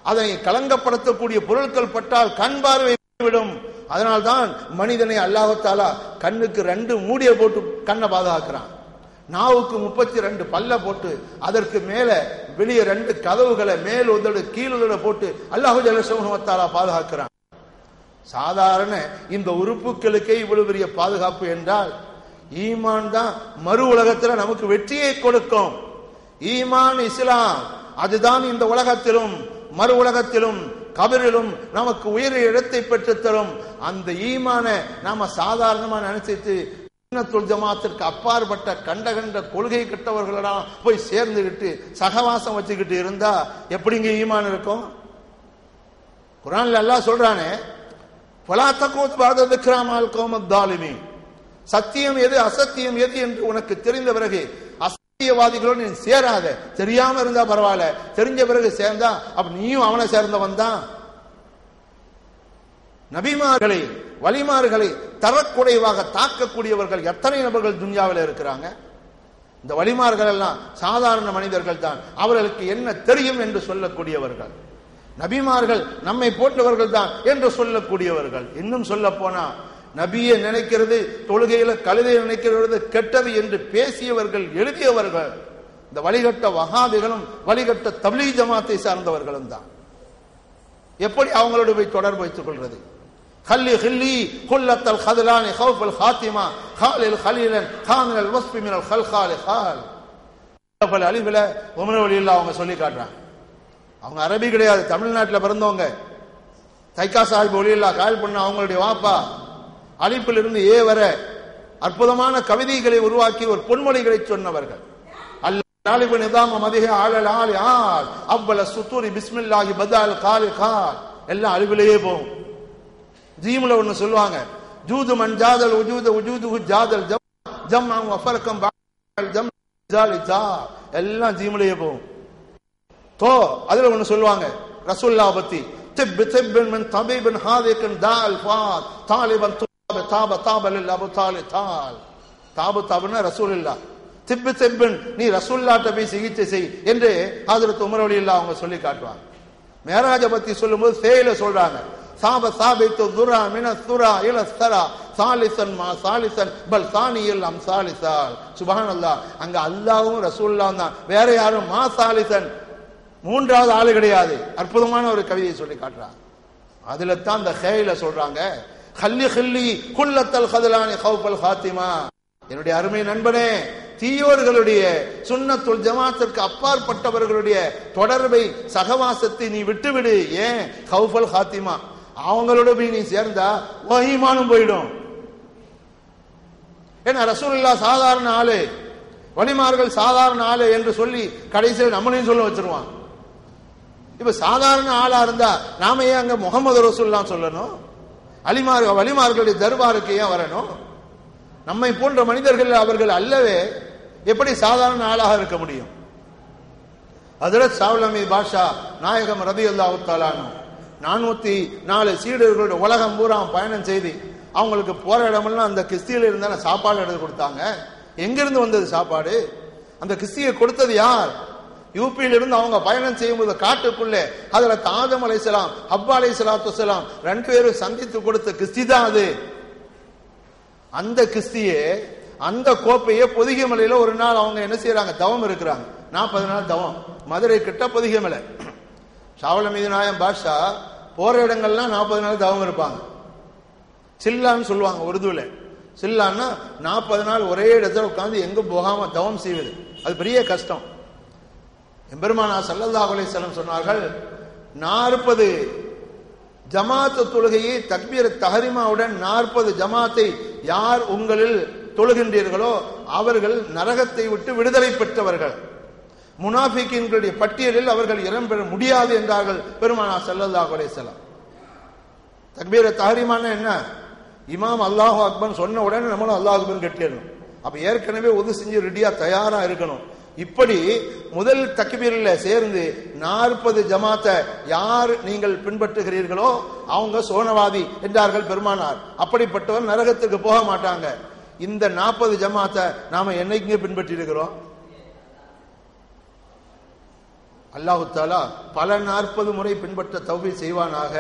அதை கலங்கப்படுத்தக்கூடிய பொருட்கள் பட்டால் கண் பார்வை விடும். அதனால்தான் மனிதனை அல்லாஹ் தஆலா கண்ணுக்கு 2 மூடியை போட்டு கண்ணை பாதுகாக்கிறான். நாவுக்கு 32 பல்ல போட்டு அதற்கு மேல வெளியே 2 கதவுகளை மேல் உதடு கீழ் உதடு போட்டு அல்லாஹ் ஜல்ல ஷஅனுஹு வ தஆலா பாதுகாக்கிறான். சாதாரண இந்த உறுப்புகளுக்கே இவ்வளவு பெரிய பாதுகாப்பு என்றால் ஈமான் தான் மறு உலகத்தில் நமக்கு வெற்றியை கொடுக்கும். ஈமான் இஸ்லாம் அதுதான் இந்த உலகத்திலும் மறு உலகத்திலும் கபரிலும் நமக்கு உயரிய இடத்தை பெற்றுத் தரும். அந்த ஈமான நாம சாதாரணமா நினைச்சிட்டு சுன்னத்துல் ஜமாத்திற்கு அப்பாற்பட்ட கண்ட கொள்கை கெட்டவர்களெல்லாம் போய் சேர்ந்துகிட்டு சகவாசம் வச்சுக்கிட்டு இருந்தா எப்படிங்க ஈமான் இருக்கும்? குர்ஆன்ல அல்லாஹ் சொல்றானே, ஃபலா தக்வது பஅத ذிக்ரா மஅல் கௌமித் ஸாலிமீன், சத்தியம் எது அசத்தியம் எது என்று உனக்கு தெரிந்த பிறகு அசத்தியவாதிகளோடு நீ சேராத. தெரியாம இருந்தா பரவாயில்ல, தெரிஞ்ச பிறகு சேர்ந்தா அப்ப நீயும் அவனை சேர்ந்தவன் தான். நபிமார்களை வலிமார்களை தரக்குறைவாக தாக்கக்கூடியவர்கள் எத்தனை நபர்கள் துன்யாவில் இருக்கிறாங்க. இந்த வலிமார்கள் எல்லாம் சாதாரண மனிதர்கள் தான், அவர்களுக்கு என்ன தெரியும் என்று சொல்லக்கூடியவர்கள். நபிமார்கள் நம்மை போன்றவர்கள் தான் என்று சொல்லக்கூடியவர்கள். இன்னும் சொல்ல போனா நபியை நினைக்கிறது தொழுகையில கழுதையை நினைக்கிறது கெட்டது என்று பேசியவர்கள் எழுதியவர்கள் இந்த வழிகட்ட வஹாபிகளும் வழிகட்ட தப்லீக் ஜமாத்தை சார்ந்தவர்களும் தான். எப்படி அவங்களோடு போய் தொடர்பு வைத்துக் கொள்வது? خلي خلي خلة الخذلان خوف الخاتمة خالل خليلا خامل الوصف من الخلخال خال அலிஃபில உமர் வலியல்லாஹ் அவங்க சொல்லி காட்டுறாங்க. அவங்க அரபி கிடையாது, தமிழ்நாட்டில் பிறந்தவங்க. தைக்கா சாஹிப் வலியல்லாஹ் கால் பண்ண அவங்களுடைய வாப்பா அலிஃபில் இருந்து ஏ வரை அற்புதமான கவிதைகளை உருவாக்கி ஒரு பொன்மொழிகளை சொன்னவர்கள். தாலிபு நிதாம மதிஹ ஆலல் ஆலி ஆல் அவ்வல சுத்தூரி பிஸ்மில்லாஹி பதால் காலி கால் எல்லாம் அழிவிலேயே போகும். ஜீம்ல ஒன்னு சொல்லுவாங்க, ஜூது மன் ஜாதல் உஜூத உஜூதுஹு ஜாதல் ஜம் ஜம்அன் வ ஃபர்கம் பஅல் ஜம் ஜாலி ஜா எல்லாம் ஜீம்லயே போகும். தோ அதுல ஒன்னு சொல்லுவாங்க ரசூலுல்லாஹ் பத்தி, திப் திப் மின் தபீபின் ஹாதிகன் தால் ஃபாத் தாலிபன் துப தாப தாப லில் அபு தாலி தால் தாபு தாபுன்னா ரசூலுல்லாஹ், திப்பு திப்புன் நீ ரசூலுல்லாஹ்ட்ட போய் சிகிச்சை செய் என்று ஹஜ்ரத் உமர் ரலியல்லாஹு அவங்க சொல்லி காட்டுவாங்க. மேராஜ பத்தி சொல்லும்போது சேயில சொல்றாங்க, சாப சாபித்து துரா மின சுரா இல சரா சாலிசன் மா சாலிசன் பல் சானியில் அம் சாலிசால். சுப்ஹானல்லாஹ், அங்க அல்லாஹ்வும் ரசூலுல்லாஹ் தான், வேற யாரும் மா சாலிசன் மூன்றாவது ஆளு கிடையாது. அற்புதமான ஒரு கவிதையை சொல்லி காட்டுறாங்க. அதுல தான் இந்த ஹேயில சொல்றாங்க, ஹல்லி ஹல்லி குல்லத்தல் ஹதலானி ஹௌஃபல் ஹாத்திமா, என்னுடைய அருமை நண்பனே, தீயோர்களுடைய சுன்னத்துல் ஜமாத்திற்கு அப்பாற்பட்டவர்களுடைய தொடர்பை சகவாசத்தை நீ விட்டுவிடு. ஏன்? ஹௌஃபல் ஹாத்திமா, அவங்களோட போய் நீ சேர்ந்தா ஈமானும் போயிடும். ஏன்னா ரசூலுல்லாஹ் சாதாரண ஆளு, வலிமார்கள் சாதாரண ஆளு என்று சொல்லி கடைசியில் நம்மளையும் சொல்ல வச்சிருவான். இப்ப சாதாரண ஆளா இருந்தா நாம ஏன் அங்க முகமது ரசூலுல்லாஹ் சொல்லணும்? வலிமார்களுடைய தர்பாருக்கு ஏன் வரணும்? நம்மை போன்ற மனிதர்கள் அவர்கள் அல்லவே, எப்படி சாதாரண ஆளாக இருக்க முடியும்? ஹஜ்ரத் ஷாவுல் பாஷா நாயகம் ரலியல்லாஹு தஆலா 404 சீடர்களுடைய உலகம் பூரா பயணம் செய்து அவங்களுக்கு போற இடமெல்லாம் அந்த கிஸ்தியில இருந்தான சாப்பாடு எடுத்து கொடுத்தாங்க. எங்கிருந்து வந்தது சாப்பாடு? அந்த கிஸ்தியை கொடுத்தது யார்? யூபியில இருந்து அவங்க பயணம் செய்யும்போது காட்டுக்குள்ளே ஹஜ்ரத் ஆதம் அலைஹிஸ்ஸலாம் ஹவ்வா அலைஹிஸ்ஸலாத்து வஸ்ஸலாம் 2 பேரும் சந்தித்து கொடுத்த கிஸ்தி தான் அது. அந்த கிஸ்தியே அந்த கோப்பையை பொதிகை மலையில ஒரு நாள் அவங்க என்ன செய்யறாங்க, தவம் இருக்கிறாங்க. 40 நாள் தவம், மதுரை கிட்ட பொதிகை மலை. ஷாவுல் நாயம் பாஷா போற இடங்கள்லாம் 40 நாள் தவம் இருப்பாங்க. சில்லான்னு சொல்லுவாங்க உருதுல. சில்லான்னா 40 நாள் ஒரே இடத்துல உட்கார்ந்து எங்க போகாம தவம் செய்வது, அது பெரிய கஷ்டம். எம்பெருமானார் ஸல்லல்லாஹு அலைஹி வஸல்லம் சொன்னார்கள், 40 ஜமாத் தொழுகையை தக்பீர் தஹரிமாவுடன் 40 ஜமாத்தை யார் உங்களில் தொழுகின்றீர்களோ அவர்கள் நரகத்தை விட்டு விடுதலை பெற்றவர்கள். முனாஃபிகீன்களுடைய பட்டியலில் அவர்கள் இடம்பெற முடியாது என்றார்கள் பெருமானார் ஸல்லல்லாஹு அலைஹி வஸல்லம். தக்பீர் தஹரிமான்னா என்ன? இமாம் அல்லாஹு அக்பர் சொன்ன உடனே நம்மளும் அல்லாஹு அக்பர் கட்டிடணும். அப்ப ஏற்கனவே ஒது செஞ்சு ரெடியா தயாரா இருக்கணும். இப்படி முதல் தக்பீரில் சேர்ந்து 40 ஜமாத்தை யார் நீங்கள் பின்பற்றுகிறீர்களோ அவங்க சோனவாதி என்றார்கள் பெருமானார். அப்படிப்பட்டவர் நரகத்துக்கு போக மாட்டாங்க. இந்த 40 ஜமாத்தை நாம என்னைக்குங்க பின்பற்றி இருக்கிறோம்? அல்லாஹு தஆலா பல 40 முறை பின்பற்ற தௌஃபீக் செய்வானாக.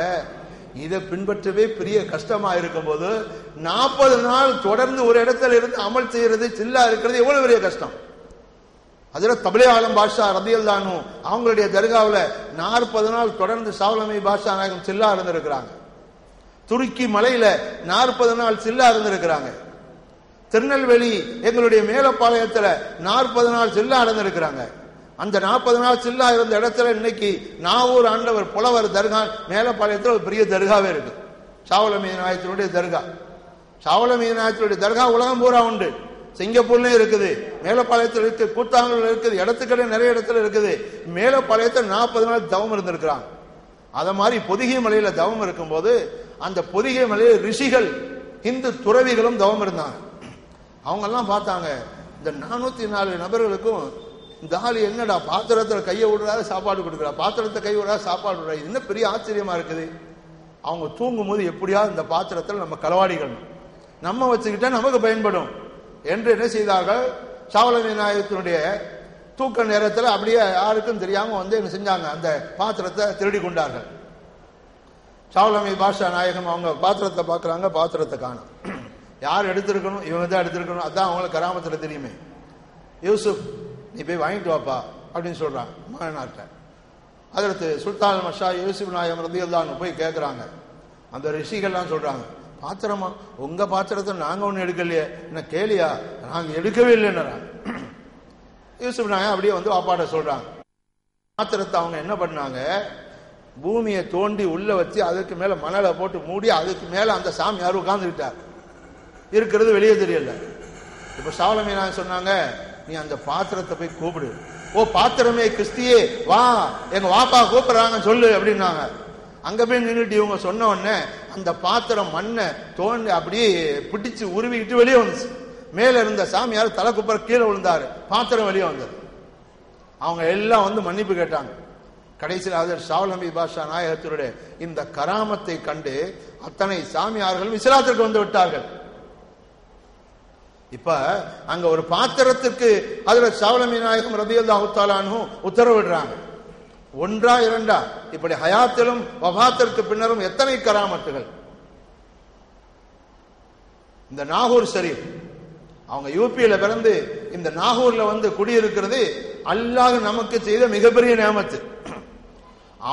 இதை பின்பற்றவே பெரிய கஷ்டமா இருக்கும் போது 40 நாள் தொடர்ந்து ஒரு இடத்துல இருந்து அமல் செய்யறது, சில்லா இருக்கிறது எவ்வளவு பெரிய கஷ்டம். ஹஜ்ரத் தப்லீக் ஆலம் பாஷா ரலியல்லாஹு அன்ஹு அவங்களுடைய தர்காவுல 40 நாள் தொடர்ந்து ஷாவுல் பாஷா நாயகம் சில்லா இருந்திருக்கிறாங்க. துருக்கி மலையில 40 நாள் சில்லா இருந்திருக்கிறாங்க. திருநெல்வேலி எங்களுடைய மேலப்பாளையத்துல 40 நாள் சில்லா இருந்திருக்கிறாங்க. அந்த 40 நாள் சில்லா இருந்த இடத்துல இன்னைக்கு நாவூர் ஆண்டவர் புலவர் தர்கா மேலப்பாளையத்தில் ஒரு பெரிய தர்காவே இருக்கு. ஷாவுல் நாயகத்தினுடைய தர்கா. ஷாவுல் நாயகத்தினுடைய தர்கா உலகம் பூரா உண்டு. சிங்கப்பூர்லயும் இருக்குது, மேலப்பாளையத்தில் இருக்கு, கூத்தாங்கல்ல இருக்குது, இடத்துக்கடை நிறைய இடத்துல இருக்குது. மேலப்பாளையத்தில் 40 நாள் தவம் இருந்திருக்கிறாங்க. அத மாதிரி பொதிகை மலையில தவம் இருக்கும்போது அந்த பொதிகை மலையில ரிஷிகள் இந்து துறவிகளும் தவம் இருந்தாங்க. அவங்க எல்லாம் பார்த்தாங்க, இந்த 404 நபர்களுக்கும் இந்த ஆள் என்னடா பாத்திரத்துல கையை விடுறாரு சாப்பாடு கொடுக்குறா, பாத்திரத்தை கை விடுறா சாப்பாடு விடுறா, இது என்ன பெரிய ஆச்சரியமா இருக்குது. அவங்க தூங்கும் போது எப்படியாவது இந்த பாத்திரத்தில் நம்ம களவாடிகள் நம்ம வச்சுக்கிட்டா நமக்கு பயன்படும் என்று என்ன செய்தார்கள், ஷாவுல் நாயகத்தினுடைய தூக்க நேரத்தில் அப்படியே யாருக்கும் தெரியாம வந்து என்ன செஞ்சாங்க, அந்த பாத்திரத்தை திருடி கொண்டார்கள். ஷாவுல் பாஷா நாயகம் அவங்க பாத்திரத்தை பார்க்கறாங்க, பாத்திரத்தை காணும். யார் எடுத்திருக்கணும்? இவங்க தான் எடுத்திருக்கணும். அதான் அவங்களுக்கு கராமத்துல தெரியுமே. யூசுப் நீ போய் வாங்கிட்டு வாப்பா அப்படின்னு சொல்றாங்க மகனார்ட்ட. அதற்கு சுல்தான் மஷா யூசுப் நாயகம் ரலியல்லாஹு அன்ஹு போய் கேட்கிறாங்க. அந்த ரிஷிகள்லாம் சொல்றாங்க, பாத்திரமா? உங்க பாத்திரத்தை நாங்க ஒண்ணு எடுக்கலையே, என்ன கேளியா? நாங்க எடுக்கவே இல்லைன்னு. யூசுப் நாயகம் அப்படியே வந்து வாப்பாட்ட சொல்றாங்க. பாத்திரத்தை அவங்க என்ன பண்ணாங்க, பூமியை தோண்டி உள்ள வச்சு அதுக்கு மேல மணலை போட்டு மூடி அதுக்கு மேல அந்த சாமியார் உட்கார்ந்துக்கிட்டார். இருக்கிறது வெளியே தெரியல. இப்ப ஷாவுல் நாயகம் சொன்னாங்க, நீ அந்த பாத்திரத்தை போய் கூப்பிடு, ஓ பாத்திரமே கிறிஸ்தியே வா, எங்க வாப்பா கூப்பிடுறாங்க சொல்லு அப்படின்னாங்க. அங்க போய் நின்றுட்டு இவங்க சொன்ன உடனே அந்த பாத்திரம் மண்ணை தோண்டி அப்படியே பிடிச்சு உருவிக்கிட்டு வெளியே வந்துச்சு. மேல இருந்த சாமியார் தலை குப்புற கீழே விழுந்தாரு, பாத்திரம் வெளியே வந்தது. அவங்க எல்லாம் வந்து மன்னிப்பு கேட்டாங்க. கடைசியில் ஹஜ்ரத் ஷாவுல் ஹமீத் பாஷா நாயகத்தினுடைய இந்த கராமத்தை கண்டு அத்தனை சாமியார்கள் இஸ்லாத்திற்கு வந்து விட்டார்கள். இப்ப அங்க ஒரு பாத்திரத்திற்கு ஹஜ்ரத் ஷாவுல் ஹமீத் நாயகம் ரலியல்லாஹு தஆலா அன்ஹு உத்தரவிடுறாங்க. ஒன்றா இரண்டா, இப்படி ஹயாத்திலும் வஃபாத்திற்கு பின்னரும் எத்தனை கராமத்துகள். இந்த நாகூர் ஷரீஃப், அவங்க யூபியில பிறந்து இந்த நாகூர்ல வந்து குடியிருக்கிறது அல்லாஹ் நமக்கு செய்த மிகப்பெரிய நியமத்து.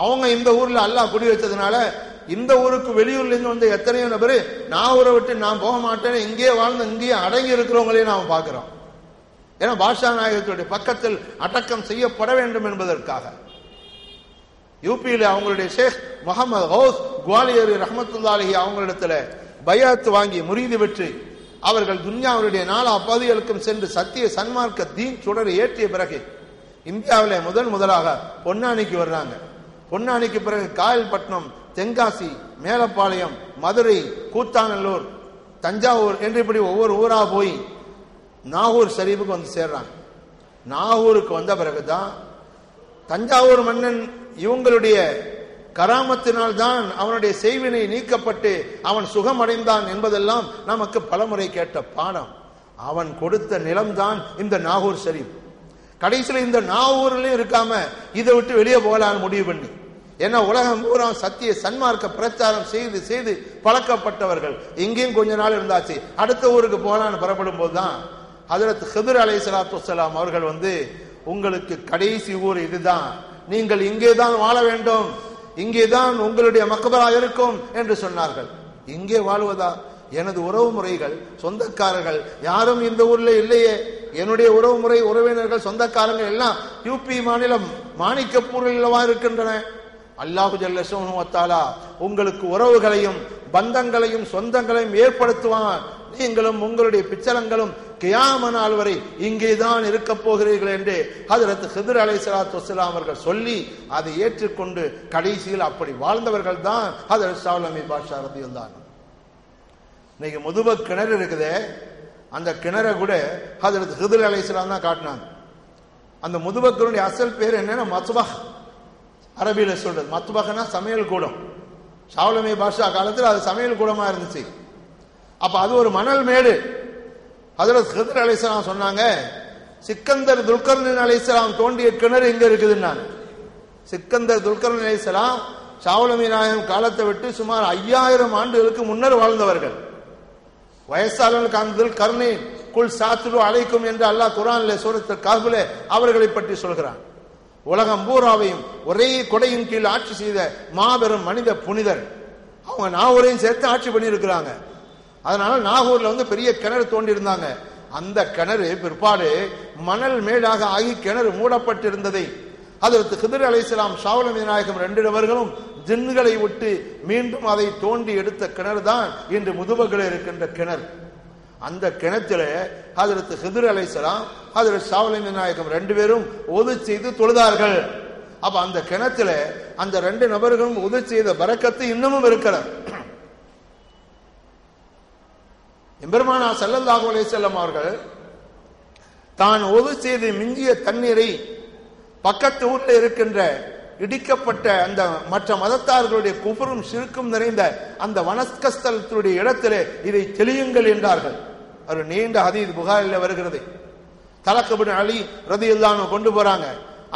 அவங்க இந்த ஊர்ல அல்லாஹ் குடி வச்சதுனால இந்த ஊருக்கு வெளியூர்ல இருந்து வந்து எத்தனையோ நபர் நாகூரை விட்டு நான் போக மாட்டேன்னு இங்கேயே வாழ்ந்து இங்கேயே அடங்கி இருக்கிறவங்களையும் நாம பார்க்கிறோம். ஏன்னா பாஷா நாயகத்துடைய பக்கத்தில் அடக்கம் செய்யப்பட வேண்டும் என்பதற்காக. யூபியில அவங்களுடைய ஷேக் முகமது ஹவுஸ் குவாலியர் ரஹ்மத்துல்லாஹி அலைஹி அவங்களிடத்துல பைஅத் வாங்கி முரீது பெற்று அவர்கள் துன்யாவுடைய நாலா பகுதிகளுக்கும் சென்று சத்திய சன்மார்க்க தீன் சுடரை ஏற்றிய பிறகு இந்தியாவில முதலாக பொன்னானிக்கு வர்றாங்க. பொன்னானிக்கு பிறகு காயல்பட்டினம், தென்காசி, மேலப்பாளையம், மதுரை, கூத்தாநல்லூர், தஞ்சாவூர் என்று இப்படி ஒவ்வொரு ஊரா போய் நாகூர் ஷரீஃபுக்கு வந்து சேர்றாங்க. நாகூருக்கு வந்த பிறகுதான் தஞ்சாவூர் மன்னன் இவங்களுடைய கராமத்தினால் தான் அவனுடைய செய்வினை நீக்கப்பட்டு அவன் சுகமடைந்தான் என்பதெல்லாம் நமக்கு பலமுறை கேட்ட பாடம். அவன் கொடுத்த நிலம்தான் இந்த நாகூர் ஷரீஃப். கடைசியில் இந்த நாகூர்லயும் இருக்காம இதை விட்டு வெளியே போகலான்னு முடிவு பண்ணி, ஏன்னா உலகம் பூரா சத்திய சன்மார்க்க பிரச்சாரம் செய்து செய்து பழக்கப்பட்டவர்கள் இங்கேயும் கொஞ்ச நாள் இருந்தாச்சு. அடுத்த ஊருக்கு போகலான்னு புறப்படும் போதுதான் ஹஜ்ரத் ஹித்ர் அலைஹிஸ்ஸலாத்து வஸ்ஸலாம் அவர்கள் வந்து, உங்களுக்கு கடைசி ஊர் இதுதான், நீங்கள் இங்கேதான் வாழ வேண்டும், இங்கேதான் உங்களுடைய மக்பரா இருக்கும் என்று சொன்னார்கள். இங்கே வாழ்வதா? எனது உறவு முறைகள், சொந்தக்காரர்கள் யாரும் இந்த ஊர்ல இல்லையே. என்னுடைய உறவு முறை, உறவினர்கள், சொந்தக்காரங்கள் எல்லாம் யூபி மாநிலம் மாணிக்கப்பூரில் இருக்கின்றன. அல்லாஹு ஜல்ல ஷஅனுஹு வ தஆலா உங்களுக்கு உறவுகளையும் பந்தங்களையும் சொந்தங்களையும் ஏற்படுத்துவான். நீங்களும் உங்களுடைய பிச்சலங்களும் கியாம நாள் வரை இங்கேதான் இருக்க போகிறீர்கள் என்று ஹஜ்ரத் ஹித்ர் அலைஹிஸ்ஸலாத்து வஸ்ஸலாம் அவர்கள் சொல்லி அதை ஏற்றுக்கொண்டு கடைசியில் அப்படி வாழ்ந்தவர்கள் தான் ஹஜ்ரத் ஷாவுல் ஹமீத் பாஷா ரலியல்லாஹு அன்ஹு. இன்னைக்கு முதுப கிணறு இருக்குதே, அந்த கிணறை கூட ஹஜ்ரத் ஹித்ர் அலைஹிஸ்ஸலாம் தான் காட்டினாங்க. அந்த முதுபக்கருடைய அசல் பேர் என்னன்னா மத்பஹ், அரபியில சொல்றது. மத்பஹ்னா சமையல் கூடம். ஷாவுல் ஹமீத் பாஷா காலத்தில் அது சமையல் கூடமா இருந்துச்சு. அப்ப அது ஒரு மணல் மேடு. ஹஜ்ரத் ஹித்ர் அலைஹிஸ்ஸலாம் சொன்னாங்க, சிக்கந்தர் துல்கர்னைன் அலைஹிஸ்ஸலாம் தோண்டிய கிணறு எங்க இருக்குதுன்னாங்க. சிக்கந்தர் துல்கர்னைன் அலைஹிஸ்ஸலாம் ஷாவுல் ஹமீத் நாயகம் காலத்தை விட்டு சுமார் 5000 ஆண்டுகளுக்கு முன்னர் வாழ்ந்தவர்கள். வயசாளர்களுக்கு அந்த கருணை குல் சாத்துரு அழைக்கும் என்று அல்லாஹ் குர்ஆன்ல சூரத்துல் கஹ்ஃப்ல அவர்களை பற்றி சொல்கிறான். உலகம் பூராவையும் ஒரே கொடையின் கீழ் ஆட்சி செய்த மாபெரும் மனித புனிதர். அவங்க நாகூரையும் சேர்த்து ஆட்சி பண்ணி இருக்கிறாங்க. அதனால நாகூர்ல வந்து பெரிய கிணறு தோண்டி இருந்தாங்க. அந்த கிணறு பிற்பாடு மணல் மேடாக ஆகி கிணறு மூடப்பட்டிருந்ததை ஹஜ்ரத் ஹித்ர் அலைஹிஸ்ஸலாம் ஷாவுல் ஹமீத் நாயகம் 2 நபர்களும் ஜின்களை விட்டு மீண்டும் அதை தோண்டி எடுத்த கிணறு தான் இன்று முதுபகில் இருக்கின்ற கிணறு. அந்த கிணத்துல ஹஜ்ரத் ஹித்ர் அலைஹிஸ்ஸலாம் ஹஜ்ரத் ஷாவுல் ஹமீத் நாயகம் 2 பேரும் ஒது செய்து தொழுதார்கள். அப்ப அந்த கிணத்துல அந்த 2 நபர்களும் ஒது செய்த பரக்கத்து இன்னமும் இருக்கிறார். எம்பெருமானா ஸல்லல்லாஹு அலைஹி வஸல்லம் அவர்கள் தான் ஒது செய்து மிஞ்சிய தண்ணீரை பக்கத்து ஊர்ல இருக்கின்ற இடிக்கப்பட்ட அந்த மற்ற மதத்தார்களுடைய குஃபரும் ஷிர்க்கும் நிறைந்த அந்த வனஸ்கஸ்தலத்துடைய இடத்திலே இதை தெளியுங்கள் என்றார்கள். ஒரு நீண்ட ஹதீஸ் புகாரில வருகிறது. தலக் இப்னு அலி ரலியல்லாஹு அன்ஹு கொண்டு போறாங்க.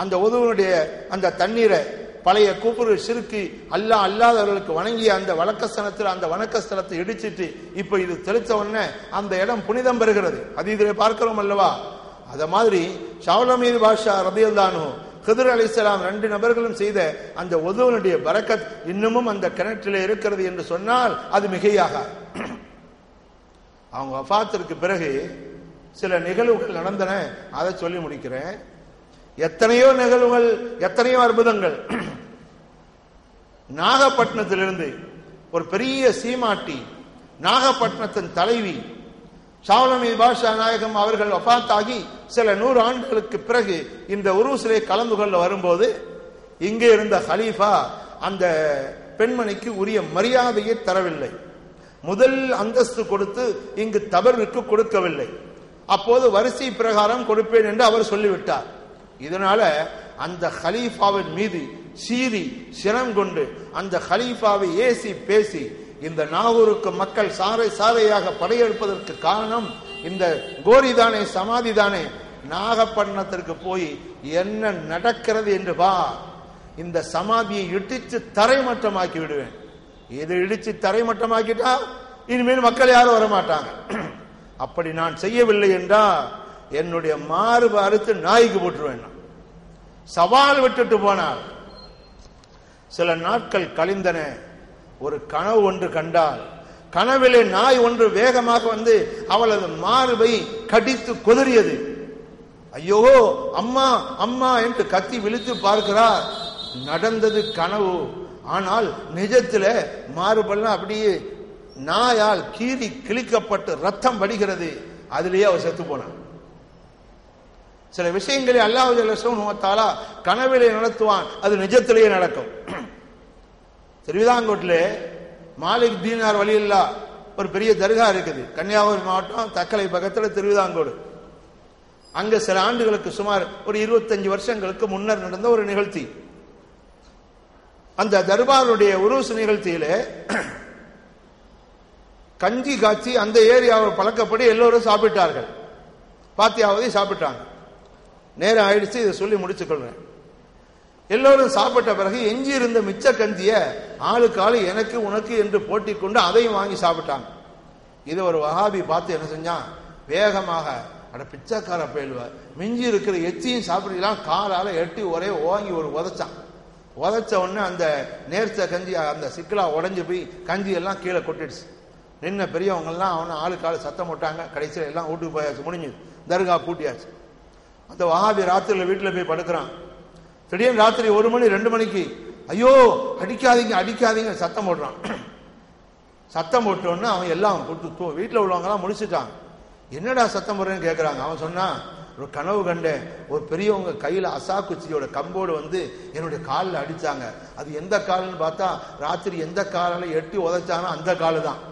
அந்த ஒதுவனுடைய அந்த தண்ணீரை பழைய குஃபர் ஷிர்க்கு அல்லாஹ் அல்லாதவர்களுக்கு வணங்கிய அந்த வழக்கஸ்தலத்தில் அந்த வணக்கஸ்தலத்தை இடிச்சிட்டு இப்ப இது தெளித்த உடனே அந்த இடம் புனிதம் பெறுகிறது. ஹதீஸிலே பார்க்கிறோம் அல்லவா? அத மாதிரி ஷாவுல் ஹமீத் பாஷா ரலியல்லாஹு அன்ஹு ஹித்ர் அலைஹிஸ்ஸலாம் 2 நபர்களும் செய்த அந்த ஒதுவனுடைய பரக்கத் இன்னமும் அந்த கிணற்றிலே இருக்கிறது என்று சொன்னால் அது மிகையாக. அவங்க வஃபாத்திற்கு பிறகு சில நிகழ்வுகள் நடந்தன, அதை சொல்லி முடிக்கிறேன். எத்தனையோ நிகழ்வுகள், எத்தனையோ அற்புதங்கள். நாகப்பட்டினத்திலிருந்து ஒரு பெரிய சீமாட்டி, நாகப்பட்டினத்தின் தலைவி ஷாவுலமி பாஷா நாயகம் அவர்கள் வஃபாத்தாகி சில 100 ஆண்டுகளுக்கு பிறகு இந்த உருசிலே கலந்து கொள்ள வரும்போது இங்கே இருந்த ஹலீஃபா அந்த பெண்மணிக்கு உரிய மரியாதையை தரவில்லை. முதல் அந்தஸ்து கொடுத்து இங்கு தபருக்கு கொடுக்கவில்லை. அப்போது வரிசை பிரகாரம் கொடுப்பேன் என்று அவர் சொல்லிவிட்டார். இதனால அந்த ஹலீஃபாவின் மீது சீறி சினம் கொண்டு அந்த ஹலீஃபாவை ஏசி பேசி இந்த நாகூருக்கு மக்கள் சாறை சாறையாக படையெடுப்பதற்கு காரணம் இந்த கோரிதானே, சமாதிதானே. நாகப்பட்டினத்திற்கு போய் என்ன நடக்கிறது என்று பா, இந்த சமாதியை இடிச்சு தரைமட்டமாக்கி விடுவேன். இது இடிச்சு தரைமட்டமாக்கிட்டா இனிமேல் மக்கள் யாரும் வரமாட்டாங்க. அப்படி நான் செய்யவில்லை என்றால் என்னுடைய மார்பு அறுத்து நாய்க்கு போட்டுருவேன். சவால் விட்டுட்டு போனார். சில நாட்கள் கழிந்தன. ஒரு கனவு ஒன்று கண்டால், கனவிலே நாய் ஒன்று வேகமாக வந்து அவளது மார்பை கடித்து கொதறியது. ஐயோ அம்மா அம்மா என்று கத்தி விழித்து பார்க்கிறார். நடந்தது கனவு, ஆனால் நிஜத்தில் மார்பெல்லாம் அப்படியே நாயால் கீறி கிழிக்கப்பட்டு ரத்தம் வடிகிறது. அதிலேயே அவர் செத்து போனார். சில விஷயங்களை அல்லாஹ் ஜல்ல ஷஅனுஹு கனவிலே நடத்துவான், அது நிஜத்திலேயே நடக்கும். திருவிதாங்கோட்டிலே மாலிக் தீனார் வலியுல்லா ஒரு பெரிய தர்கா இருக்குது. கன்னியாகுமரி மாவட்டம் தக்கலை பக்கத்தில் திருவிதாங்கோடு. அங்க சில ஆண்டுகளுக்கு சுமார் ஒரு 25 வருஷங்களுக்கு முன்னர் நடந்த ஒரு நிகழ்ச்சி. அந்த தர்பாருடைய உருஸ் நிகழ்ச்சியிலே கஞ்சி காய்ச்சி அந்த ஏரியாவை பழக்கப்படி எல்லோரும் சாப்பிட்டார்கள். பாத்தியாவதை சாப்பிட்டாங்க. நேரம் ஆயிடுச்சு, இதை சொல்லி முடிச்சுக்கொள்றேன். எல்லோரும் சாப்பிட்ட பிறகு எஞ்சி இருந்த மிச்ச கஞ்சிய ஆளுக்கு ஆளு எனக்கு உனக்கு என்று போட்டி கொண்டு அதையும் வாங்கி சாப்பிட்டாங்க. இது ஒரு வஹாபி பார்த்து என்ன செஞ்சான், வேகமாக அட பிச்சைக்கார பயிலுவ மிஞ்சி இருக்கிற எச்சியும் சாப்பிடலாம் காலால எட்டி ஒரே ஓங்கி ஒரு உதைச்சான். உதைச்ச உடனே அந்த நேர்ச்ச கஞ்சி அந்த சிக்கலா உடஞ்சி போய் கஞ்சி எல்லாம் கீழே கொட்டிடுச்சு. நின்ன பெரியவங்க எல்லாம் அவனை ஆளுக்கு ஆளு சத்தம் போட்டாங்க. கடைசியில் எல்லாம் வீட்டுக்கு போயாச்சு, முடிஞ்சுது, தர்கா பூட்டியாச்சு. அந்த வஹாபி ராத்திரியில் வீட்டில் போய் படுக்கிறான். திடீர்னு ராத்திரி 1 மணி 2 மணிக்கு ஐயோ அடிக்காதீங்க அடிக்காதீங்க சத்தம் போடுறான். சத்தம் போட்டோன்னு அவன் எல்லாம் வீட்டில் உள்ளவங்கலாம் முடிச்சுட்டான். என்னடா சத்தம் போடுறேன்னு கேட்குறாங்க. அவன் சொன்னா, ஒரு கனவு கண்டேன், ஒரு பெரியவங்க கையில் அசா குச்சியோட கம்போடு வந்து என்னுடைய காலில் அடிச்சாங்க. அது எந்த காலுன்னு பார்த்தா ராத்திரி எந்த காலில் எட்டி உதைச்சானோ அந்த காலு தான்.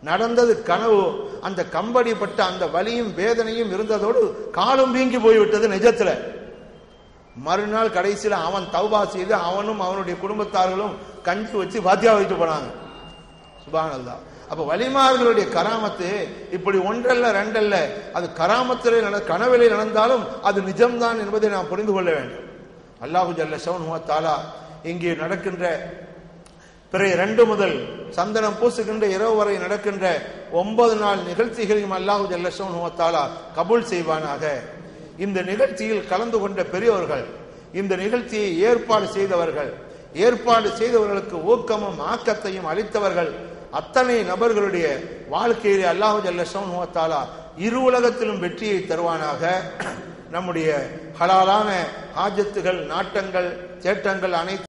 நடந்தது கனவு. அந்த கம்படிப்பட்ட அந்த வலியும் வேதனையும் இருந்ததோடு காலும் வீங்கி போய்விட்டது நிஜத்துல. மறுநாள் கடைசியில் அவன் தௌபா செய்து அவனும் அவனுடைய குடும்பத்தார்களும் கஞ்சி வச்சு பாத்தியா வைத்து போனாங்க. சுப்ஹானல்லாஹ். அப்ப வலிமார்களுடைய கராமத்து இப்படி ஒன்றல்ல ரெண்டல்ல, அது கராமத்திலே கனவிலே நடந்தாலும் அது நிஜம்தான் என்பதை நாம் புரிந்து கொள்ள வேண்டும். அல்லாஹு ஜல்ல ஷஅனுஹு தஆலா இங்கே நடக்கின்ற பிறை 2 முதல் சந்தனம் பூசுகின்ற இரவு வரை நடக்கின்ற 9 நாள் நிகழ்ச்சிகளையும் அல்லாஹு ஜல்ல ஷஅனுஹு தஆலா கபூல் செய்வானாக. இந்த நிகழ்ச்சியில் கலந்து கொண்ட பெரியோர்கள், இந்த நிகழ்ச்சியை ஏற்பாடு செய்தவர்களுக்கு ஊக்கமும் ஆக்கத்தையும் அளித்தவர்கள், அத்தனை நபர்களுடைய வாழ்க்கையிலே அல்லாஹு ஜல்ல ஷஅனுஹு தஆலா இரு உலகத்திலும் வெற்றியை தருவானாக. நம்முடைய ஹலாலான ஹாஜத்துகள், நாட்டங்கள், தேட்டங்கள் அனைத்து